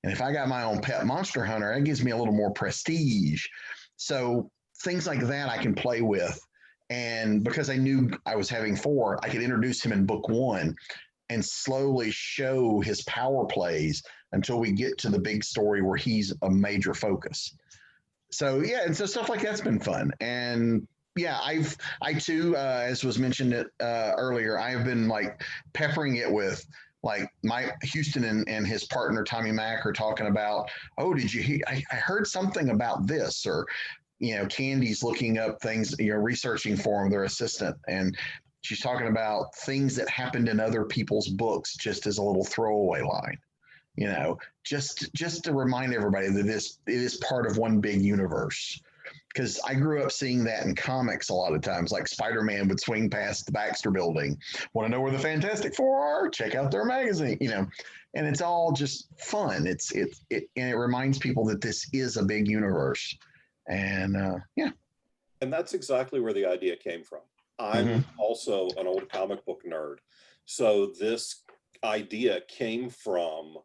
And if I got my own pet monster hunter, that gives me a little more prestige. So things like that I can play with. And because I knew I was having 4, I could introduce him in book 1 and slowly show his power plays until we get to the big story where he's a major focus. So yeah, and so stuff like that's been fun. And yeah, I too, as was mentioned earlier, I have been like peppering it with like Mike Houston and his partner Tommy Mack are talking about, oh, did you hear? I heard something about this, or Candy's looking up things, researching for him, their assistant, and she's talking about things that happened in other people's books, just as a little throwaway line. Just to remind everybody that it is part of one big universe. Because I grew up seeing that in comics a lot of times, like Spider-Man would swing past the Baxter Building. Want to know where the Fantastic Four are? Check out their magazine, and it's all just fun. And it reminds people that this is a big universe, and yeah. And that's exactly where the idea came from. I'm also an old comic book nerd, so this idea came from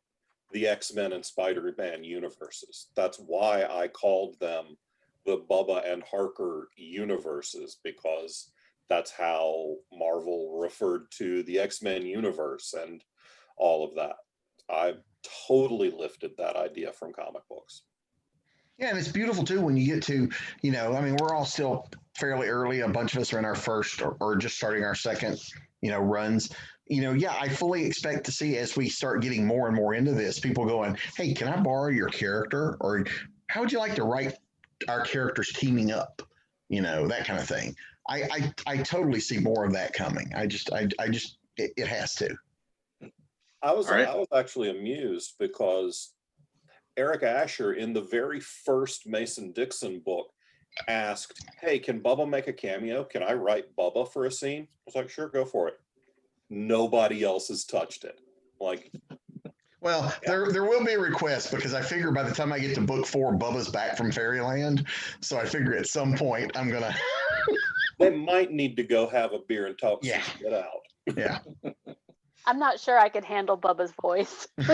the X-Men and Spider-Man universes. That's why I called them the Bubba and Harker universes, because that's how Marvel referred to the X-Men universe and all of that. I totally lifted that idea from comic books. Yeah, and it's beautiful too when you get to, we're all still fairly early. A bunch of us are in our first or just starting our second, runs. I fully expect to see, as we start getting more and more into this, people going, hey, can I borrow your character? Or how would you like to write our characters teaming up? That kind of thing. I totally see more of that coming. It has to. I was actually amused because Eric Asher, in the very first Mason Dixon book, asked, hey, can Bubba make a cameo? Can I write Bubba for a scene? I was like, sure, go for it. Nobody else has touched it. Well, there will be a request, because I figure by the time I get to book 4, Bubba's back from Fairyland. So I figure at some point I'm going to. They might need to go have a beer and talk some shit out. Yeah. I'm not sure I could handle Bubba's voice. No,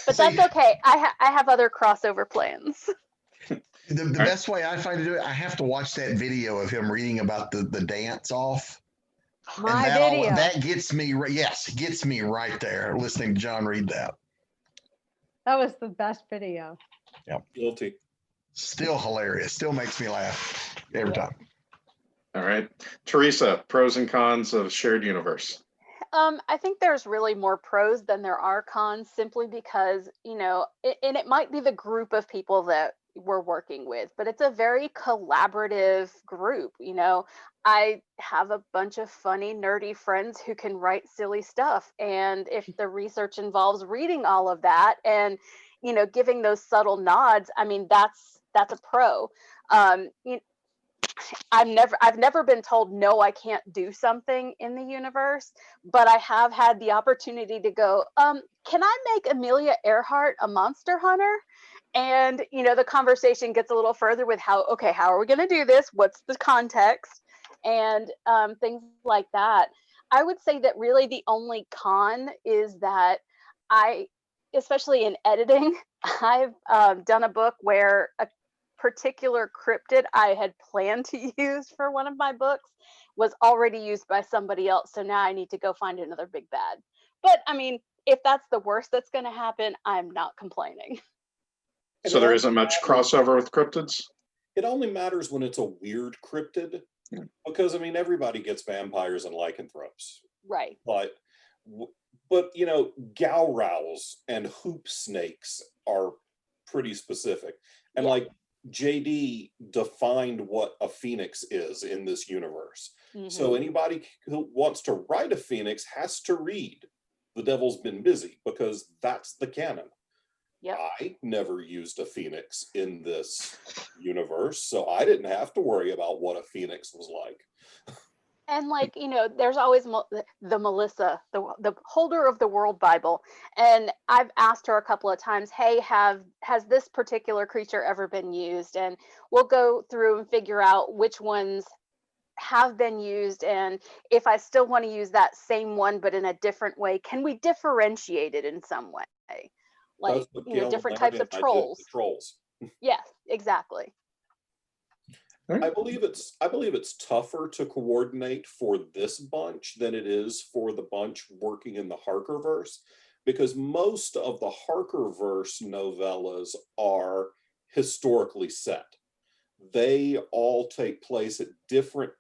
but that's okay. I have other crossover plans. The best way I find to do it, I have to watch that video of him reading about the dance off. My video. That gets me, gets me right there listening to John read that. That was the best video. Yep. Guilty. Still hilarious. Still makes me laugh every time. All right. Theresa, pros and cons of shared universe. I think there's really more pros than there are cons, simply because, and it might be the group of people that we're working with, but it's a very collaborative group. You know, I have a bunch of funny, nerdy friends who can write silly stuff. And if the research involves reading all of that and, you know, giving those subtle nods, I mean, that's a pro. You I've never been told no, I can't do something in the universe, but I have had the opportunity to go, can I make Amelia Earhart a monster hunter? And you know, the conversation gets a little further with how are we going to do this? What's the context? And things like that. I would say that really the only con is that especially in editing, I've done a book where a particular cryptid I had planned to use for one of my books was already used by somebody else. So now I need to go find another big bad. But I mean, if that's the worst that's going to happen, I'm not complaining. So there isn't much crossover with cryptids? It only matters when it's a weird cryptid, because I mean, everybody gets vampires and lycanthropes. Right. But you know, gowrows and hoop snakes are pretty specific. And Yeah. like JD defined what a phoenix is in this universe. So anybody who wants to write a phoenix has to read The Devil's Been Busy, because that's the canon. Yep. I never used a phoenix in this universe, so I didn't have to worry about what a phoenix was like. And like, you know, there's always the Melissa, the holder of the World Bible. And I've asked her a couple of times, hey, has this particular creature ever been used? And we'll go through and figure out which ones have been used. And if I still want to use that same one, but in a different way, can we differentiate it in some way? Like, you know, different types of trolls. Trolls. Yes, exactly. I believe it's tougher to coordinate for this bunch than it is for the bunch working in the Harkerverse, because most of the Harkerverse novellas are historically set. They all take place at different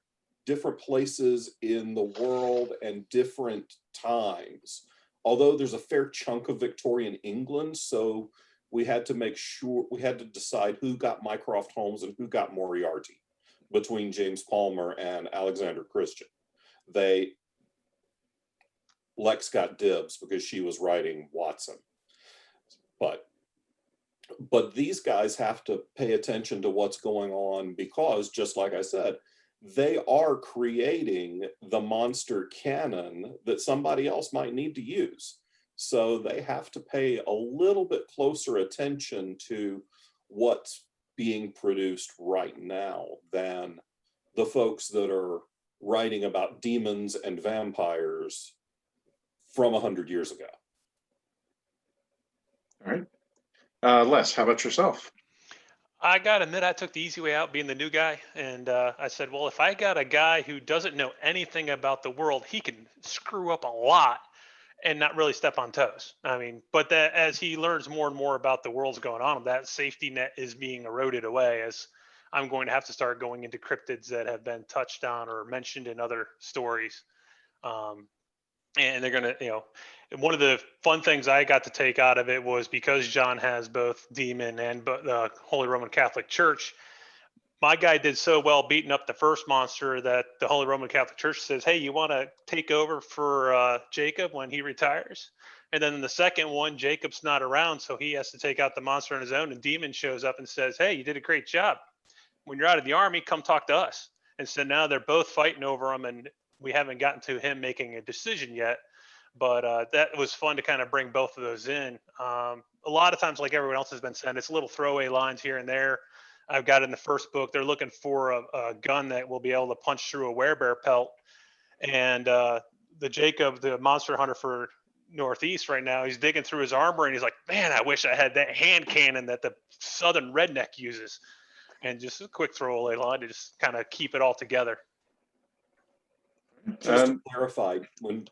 places in the world and different times. Although there's a fair chunk of Victorian England, so we had to decide who got Mycroft Holmes and who got Moriarty between James Palmer and Alexander Christian. Lex got dibs because she was writing Watson. But these guys have to pay attention to what's going on, because just like I said, they are creating the monster canon that somebody else might need to use. So they have to pay a little bit closer attention to what's being produced right now than the folks that are writing about demons and vampires from 100 years ago. All right. Les, how about yourself? I gotta admit, I took the easy way out being the new guy. And I said, well, if I got a guy who doesn't know anything about the world, he can screw up a lot and not really step on toes. I mean, but that as he learns more and more about the world's going on, that safety net is being eroded away, as I'm going to have to start going into cryptids that have been touched on or mentioned in other stories. And they're going to, you know, one of the fun things I got to take out of it was, because John has both demon and the Holy Roman Catholic Church, my guy did so well beating up the first monster that the Holy Roman Catholic Church says, hey, you want to take over for Jacob when he retires? And then in the second one, Jacob's not around, so he has to take out the monster on his own, and Demon shows up and says, hey, you did a great job. When you're out of the army, come talk to us. And so now they're both fighting over him, and we haven't gotten to him making a decision yet. But that was fun to kind of bring both of those in. A lot of times, like everyone else has been saying, it's little throwaway lines here and there. I've got in the first book, they're looking for a gun that will be able to punch through a werebear pelt. And the Jacob, the monster hunter for Northeast right now, he's digging through his armor and he's like, man, I wish I had that hand cannon that the Southern redneck uses. And just a quick throwaway line to just kind of keep it all together. Just to clarify, when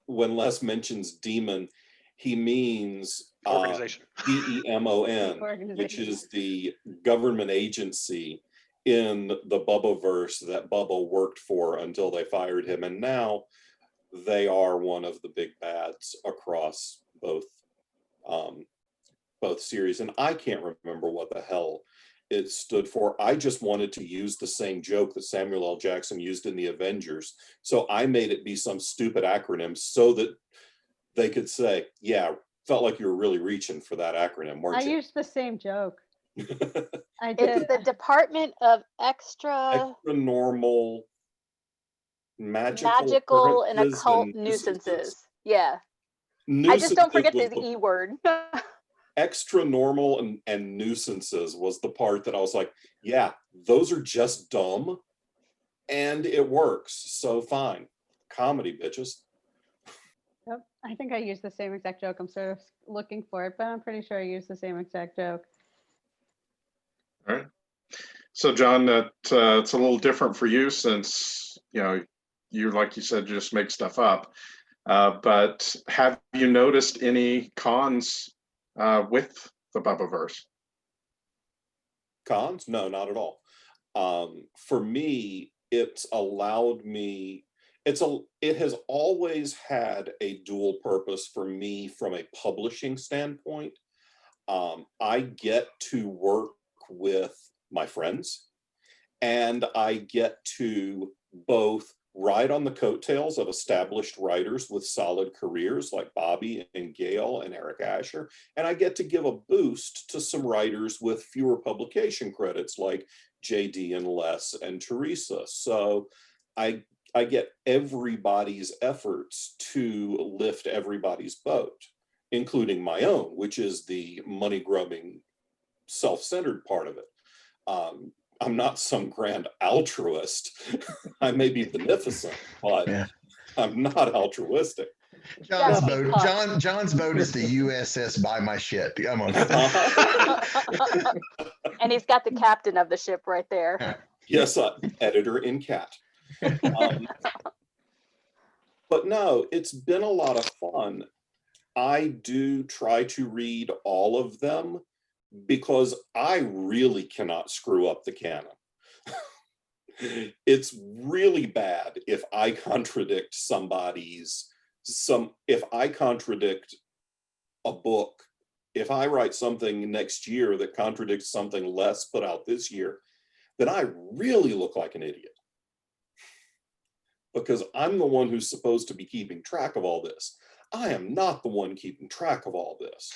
Les mentions demon, he means organization. DEMON, which is the government agency in the Bubbaverse that Bubba worked for until they fired him. And now they are one of the big bads across both both series, and I can't remember what the hell it stood for. I just wanted to use the same joke that Samuel L. Jackson used in the Avengers. So I made it be some stupid acronym so that they could say, yeah, felt like you were really reaching for that acronym, I weren't you? used the same joke. I It's did. the Department of Extra Extra normal, Magical and occurrences Occult Nuisances. Yeah. I just don't forget the E word. Extra normal and nuisances was the part that I was like, yeah, those are just dumb and it works. So fine. Comedy, bitches. Yep. I think I used the same exact joke. I'm sort of looking for it, but I'm pretty sure I used the same exact joke. All right. So John, that it's a little different for you since, you, like you said, just make stuff up. But have you noticed any cons with the Bubbaverse? Cons? No, not at all. For me, it's allowed me, it has always had a dual purpose for me from a publishing standpoint. I get to work with my friends, and I get to both ride on the coattails of established writers with solid careers like Bobby and Gail and Eric Asher, and I get to give a boost to some writers with fewer publication credits like JD and Les and Theresa. So I get everybody's efforts to lift everybody's boat, including my own, which is the money-grubbing, self-centered part of it. I'm not some grand altruist. I may be beneficent, but Yeah. I'm not altruistic. John's Yeah, boat. fuck. John's boat is the USS Buy My Shit. Come on. And he's got the captain of the ship right there. Yes, editor in cat. But no, it's been a lot of fun. I do try to read all of them because I really cannot screw up the canon. It's really bad if I contradict if I contradict a book, if I write something next year that contradicts something Les put out this year, then I really look like an idiot. Because I'm the one who's supposed to be keeping track of all this. I am not the one keeping track of all this.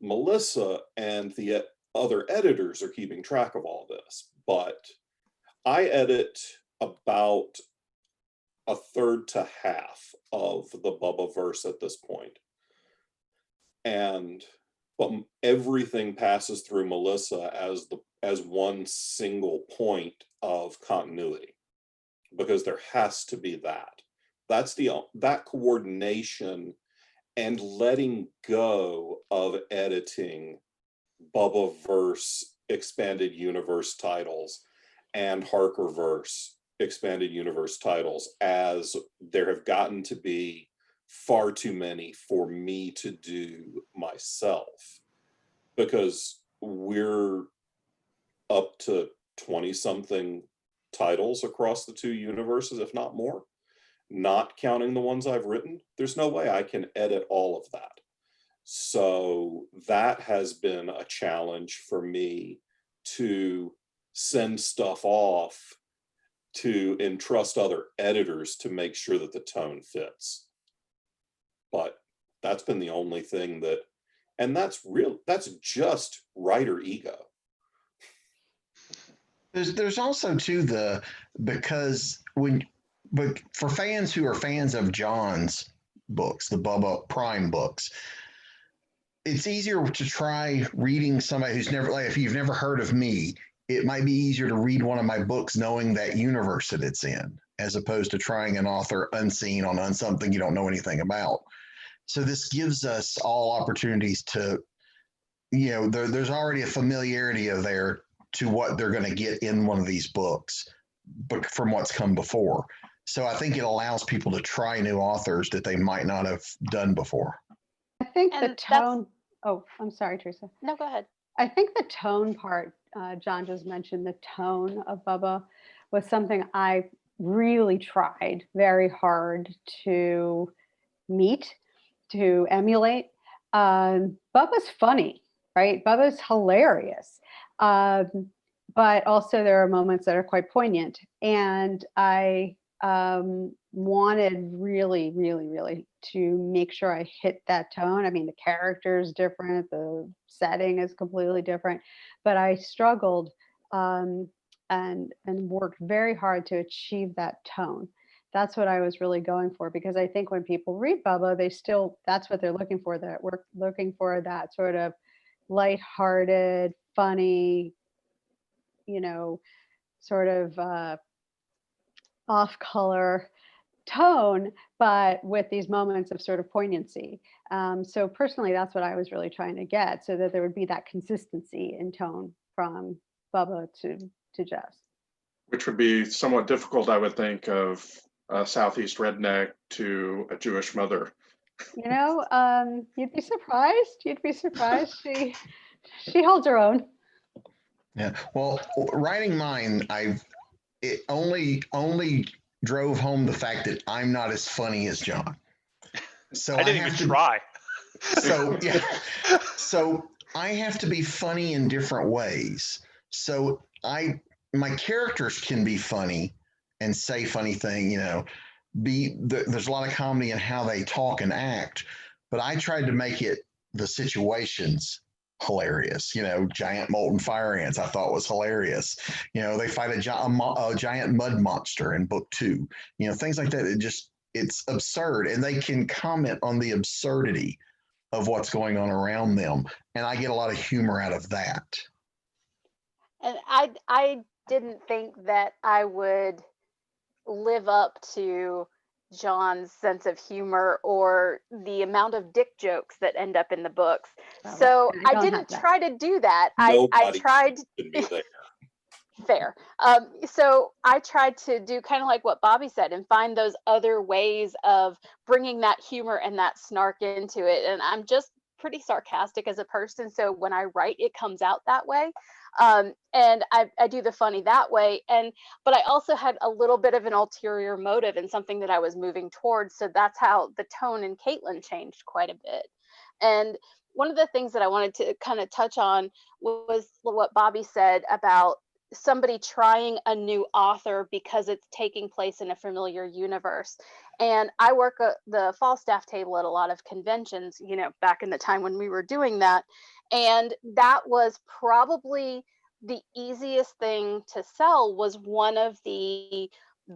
Melissa and the other editors are keeping track of all this, but I edit about a third to half of the Bubbaverse at this point. But everything passes through Melissa as one single point of continuity, because there has to be that. That's that coordination and letting go of editing Bubbaverse expanded universe titles and Harkerverse expanded universe titles, as there have gotten to be far too many for me to do myself, because we're up to 20 something titles across the two universes, if not more, not counting the ones I've written. There's no way I can edit all of that. So that has been a challenge for me, to send stuff off to entrust other editors to make sure that the tone fits. But that's been the only thing and that's just writer ego. There's also too but for fans who are fans of John's books, the Bubba Prime books, it's easier to try reading somebody who's never, like, if you've never heard of me, it might be easier to read one of my books knowing that universe that it's in, as opposed to trying an author unseen on something you don't know anything about. So this gives us all opportunities to, there's already a familiarity of there to what they're going to get in one of these books, but from what's come before. So I think it allows people to try new authors that they might not have done before. I think And the tone. Oh, I'm sorry, Teresa. No, go ahead. I think the tone part, John just mentioned, the tone of Bubba was something I really tried very hard to meet, to emulate. Bubba's funny, right? Bubba's hilarious. But also there are moments that are quite poignant. And I wanted really, really, really to make sure I hit that tone. I mean, the character is different, the setting is completely different, but I struggled and worked very hard to achieve that tone. That's what I was really going for, because I think when people read Bubba, that's what they're looking for. That we're looking for that sort of lighthearted, funny, sort of off-color tone, but with these moments of sort of poignancy. So personally, that's what I was really trying to get, so that there would be that consistency in tone from Bubba to Jess. Which would be somewhat difficult, I would think, of a Southeast redneck to a Jewish mother. You'd be surprised. She holds her own. Yeah. Well, writing mine, it only drove home the fact that I'm not as funny as John. So I didn't even try. So yeah. So I have to be funny in different ways. So my characters can be funny and say funny thing, there's a lot of comedy in how they talk and act, but I tried to make it the situations hilarious. Giant molten fire ants I thought was hilarious. They fight a giant mud monster in book 2. Things like that. It's absurd, and they can comment on the absurdity of what's going on around them, and I get a lot of humor out of that. And I didn't think that I would live up to John's sense of humor or the amount of dick jokes that end up in the books. So I didn't try to do that. I tried. Fair. So I tried to do kind of like what Bobby said and find those other ways of bringing that humor and that snark into it. And I'm just pretty sarcastic as a person, so when I write, it comes out that way. And I do the funny that way. But I also had a little bit of an ulterior motive and something that I was moving towards. So that's how the tone in Caitlin changed quite a bit. And one of the things that I wanted to kind of touch on was what Bobby said about somebody trying a new author because it's taking place in a familiar universe. And I work at the fall staff table at a lot of conventions, back in the time when we were doing that. And that was probably the easiest thing to sell, was one of the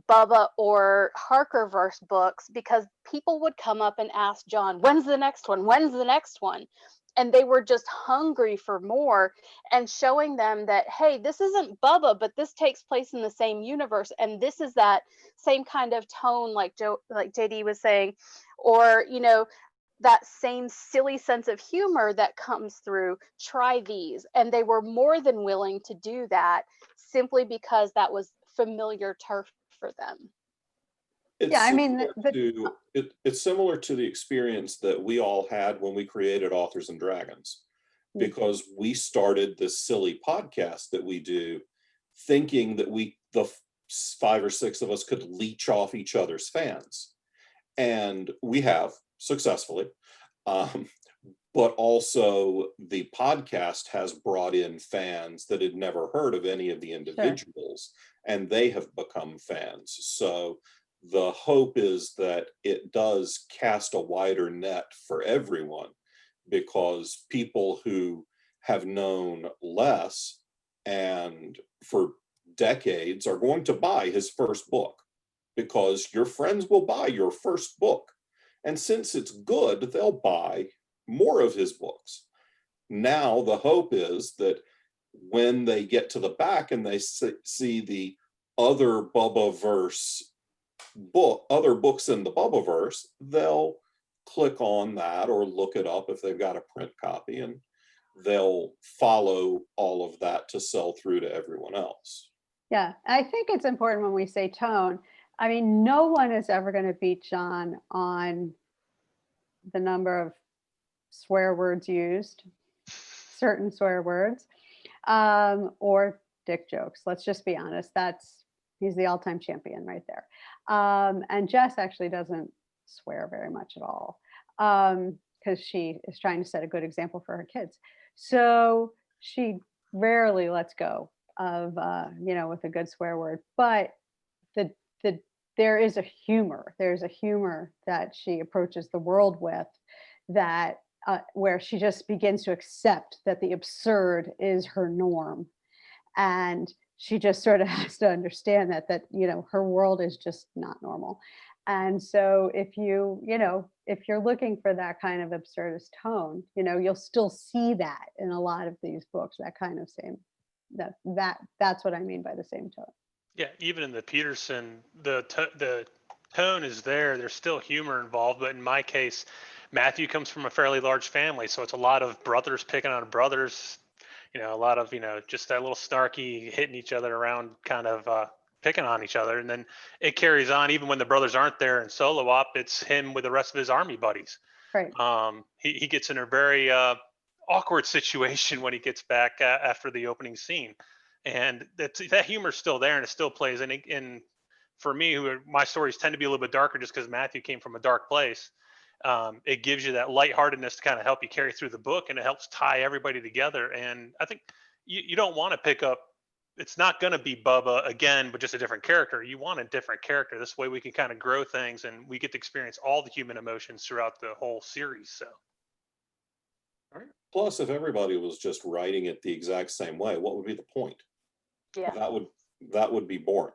Bubba or Harkerverse books, because people would come up and ask John, when's the next one? When's the next one? And they were just hungry for more, and showing them that, hey, this isn't Bubba, but this takes place in the same universe. And this is that same kind of tone, like JD was saying, or, that same silly sense of humor that comes through. Try these. And they were more than willing to do that, simply because that was familiar turf for them. It's similar to the experience that we all had when we created Authors and Dragons, because we started this silly podcast that we do thinking that the 5 or 6 of us could leech off each other's fans. And we have successfully, but also the podcast has brought in fans that had never heard of any of the individuals, and they have become fans. So the hope is that it does cast a wider net for everyone, because people who have known less and for decades are going to buy his first book, because your friends will buy your first book. And since it's good, they'll buy more of his books. Now, the hope is that when they get to the back and they see the other Bubbaverse other books in the Bubbaverse, they'll click on that or look it up if they've got a print copy, and they'll follow all of that to sell through to everyone else. Yeah, I think it's important when we say tone. I mean, no one is ever going to beat John on the number of swear words used, certain swear words, or dick jokes. Let's just be honest. He's the all-time champion right there. And Jess actually doesn't swear very much at all. because she is trying to set a good example for her kids. So she rarely lets go of, with a good swear word. But the there is a humor. There's a humor that she approaches the world with, that where she just begins to accept that the absurd is her norm, and she just sort of has to understand that her world is just not normal. And so if if you're looking for that kind of absurdist tone, you'll still see that in a lot of these books, that kind of same, that's what I mean by the same tone. Yeah, even in the Peterson, the tone is there. There's still humor involved, but in my case, Matthew comes from a fairly large family, so it's a lot of brothers picking on brothers. A lot of just that little snarky hitting each other around, kind of picking on each other, and then it carries on even when the brothers aren't there in solo op. It's him with the rest of his army buddies. Right. He gets in a very awkward situation when he gets back after the opening scene, and that humor's still there and it still plays. And for me, my stories tend to be a little bit darker just because Matthew came from a dark place. It gives you that lightheartedness to kind of help you carry through the book, and it helps tie everybody together. And I think you don't want to pick up, it's not going to be Bubba again, but just a different character. You want a different character. This way we can kind of grow things and we get to experience all the human emotions throughout the whole series. So. All right. Plus, if everybody was just writing it the exact same way, what would be the point? Yeah. That would be boring.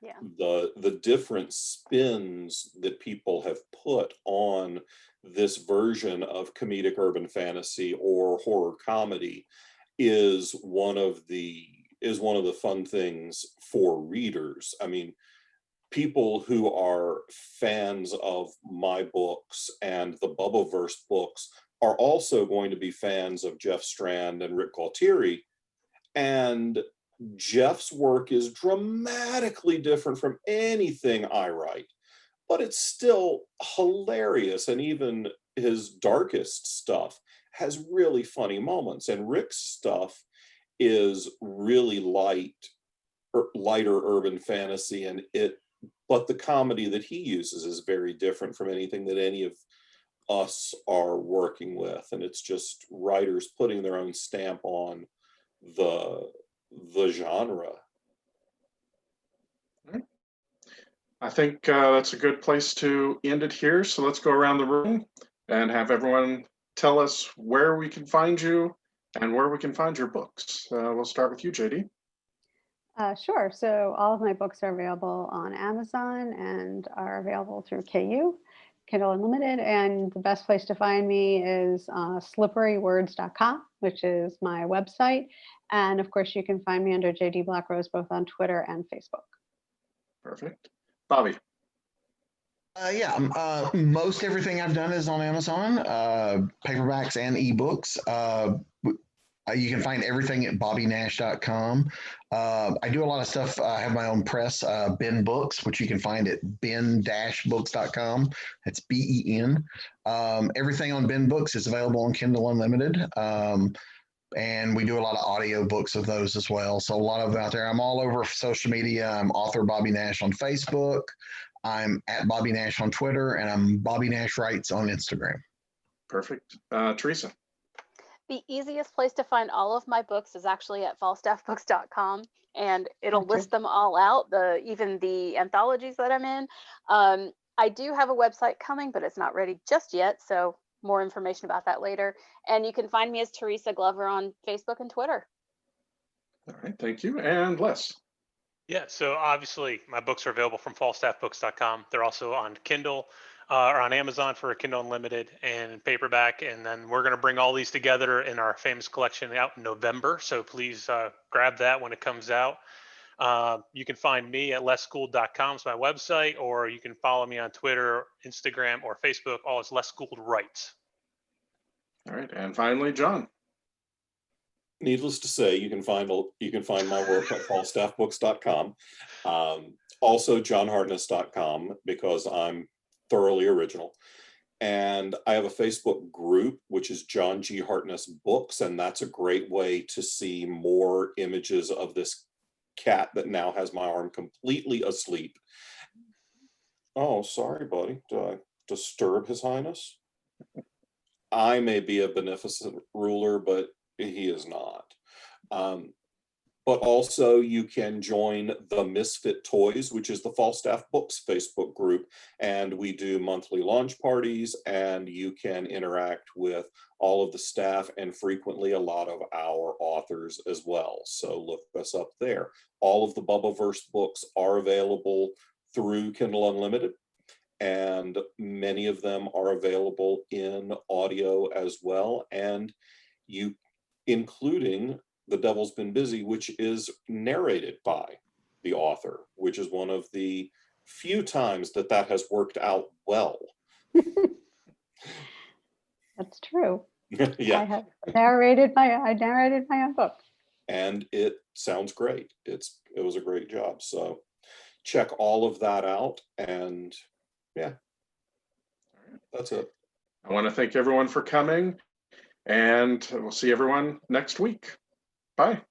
Yeah. The different spins that people have put on this version of comedic urban fantasy or horror comedy is one of the fun things for readers. I mean, people who are fans of my books and the Bubbaverse books are also going to be fans of Jeff Strand and Rick Gualtieri, and Jeff's work is dramatically different from anything I write, but it's still hilarious. And even his darkest stuff has really funny moments. And Rick's stuff is really lighter urban fantasy, but the comedy that he uses is very different from anything that any of us are working with. And it's just writers putting their own stamp on the genre. I think that's a good place to end it here. So let's go around the room and have everyone tell us where we can find you and where we can find your books. We'll start with you, JD. Sure. So all of my books are available on Amazon and are available through KU, Kindle Unlimited. And the best place to find me is slipperywords.com, which is my website. And of course, you can find me under JD Blackrose, both on Twitter and Facebook. Perfect. Bobby. Most everything I've done is on Amazon, paperbacks and ebooks. You can find everything at bobbynash.com. I do a lot of stuff. I have my own press, Ben Books, which you can find at ben-books.com. That's BEN. Everything on Ben Books is available on Kindle Unlimited. And we do a lot of audio books of those as well. So a lot of them out there. I'm all over social media. I'm author Bobby Nash on Facebook. I'm at Bobby Nash on Twitter, and I'm Bobby Nash Writes on Instagram. Perfect. Theresa. The easiest place to find all of my books is actually at falstaffbooks.com, and it'll list them all out, even the anthologies that I'm in. I do have a website coming, but it's not ready just yet, so more information about that later. And you can find me as Theresa Glover on Facebook and Twitter. All right, thank you. And Les. Yeah, so obviously my books are available from falstaffbooks.com. They're also on Kindle or on Amazon for Kindle Unlimited and paperback. And then we're going to bring all these together in our famous collection out in November. So please grab that when it comes out. You can find me at lesgould.com, is my website, or you can follow me on Twitter, Instagram, or Facebook. All is Les Gould Writes. All right, and finally, John. Needless to say, you can find my work at falstaffbooks.com. Also johnhartness.com, because I'm thoroughly original. And I have a Facebook group, which is John G. Hartness Books, and that's a great way to see more images of this cat that now has my arm completely asleep. Oh, sorry, buddy. Did I disturb His Highness? I may be a beneficent ruler, but he is not. But also you can join the Misfit Toys, which is the Falstaff Books Facebook group. And we do monthly launch parties, and you can interact with all of the staff and frequently a lot of our authors as well. So look us up there. All of the Bubbaverse books are available through Kindle Unlimited, and many of them are available in audio as well. And you, including The Devil's Been Busy, which is narrated by the author, which is one of the few times that that has worked out well. That's true. Yeah. I narrated my own book. And it sounds great. It was a great job. So check all of that out. And yeah, that's it. I want to thank everyone for coming, and we'll see everyone next week. Bye.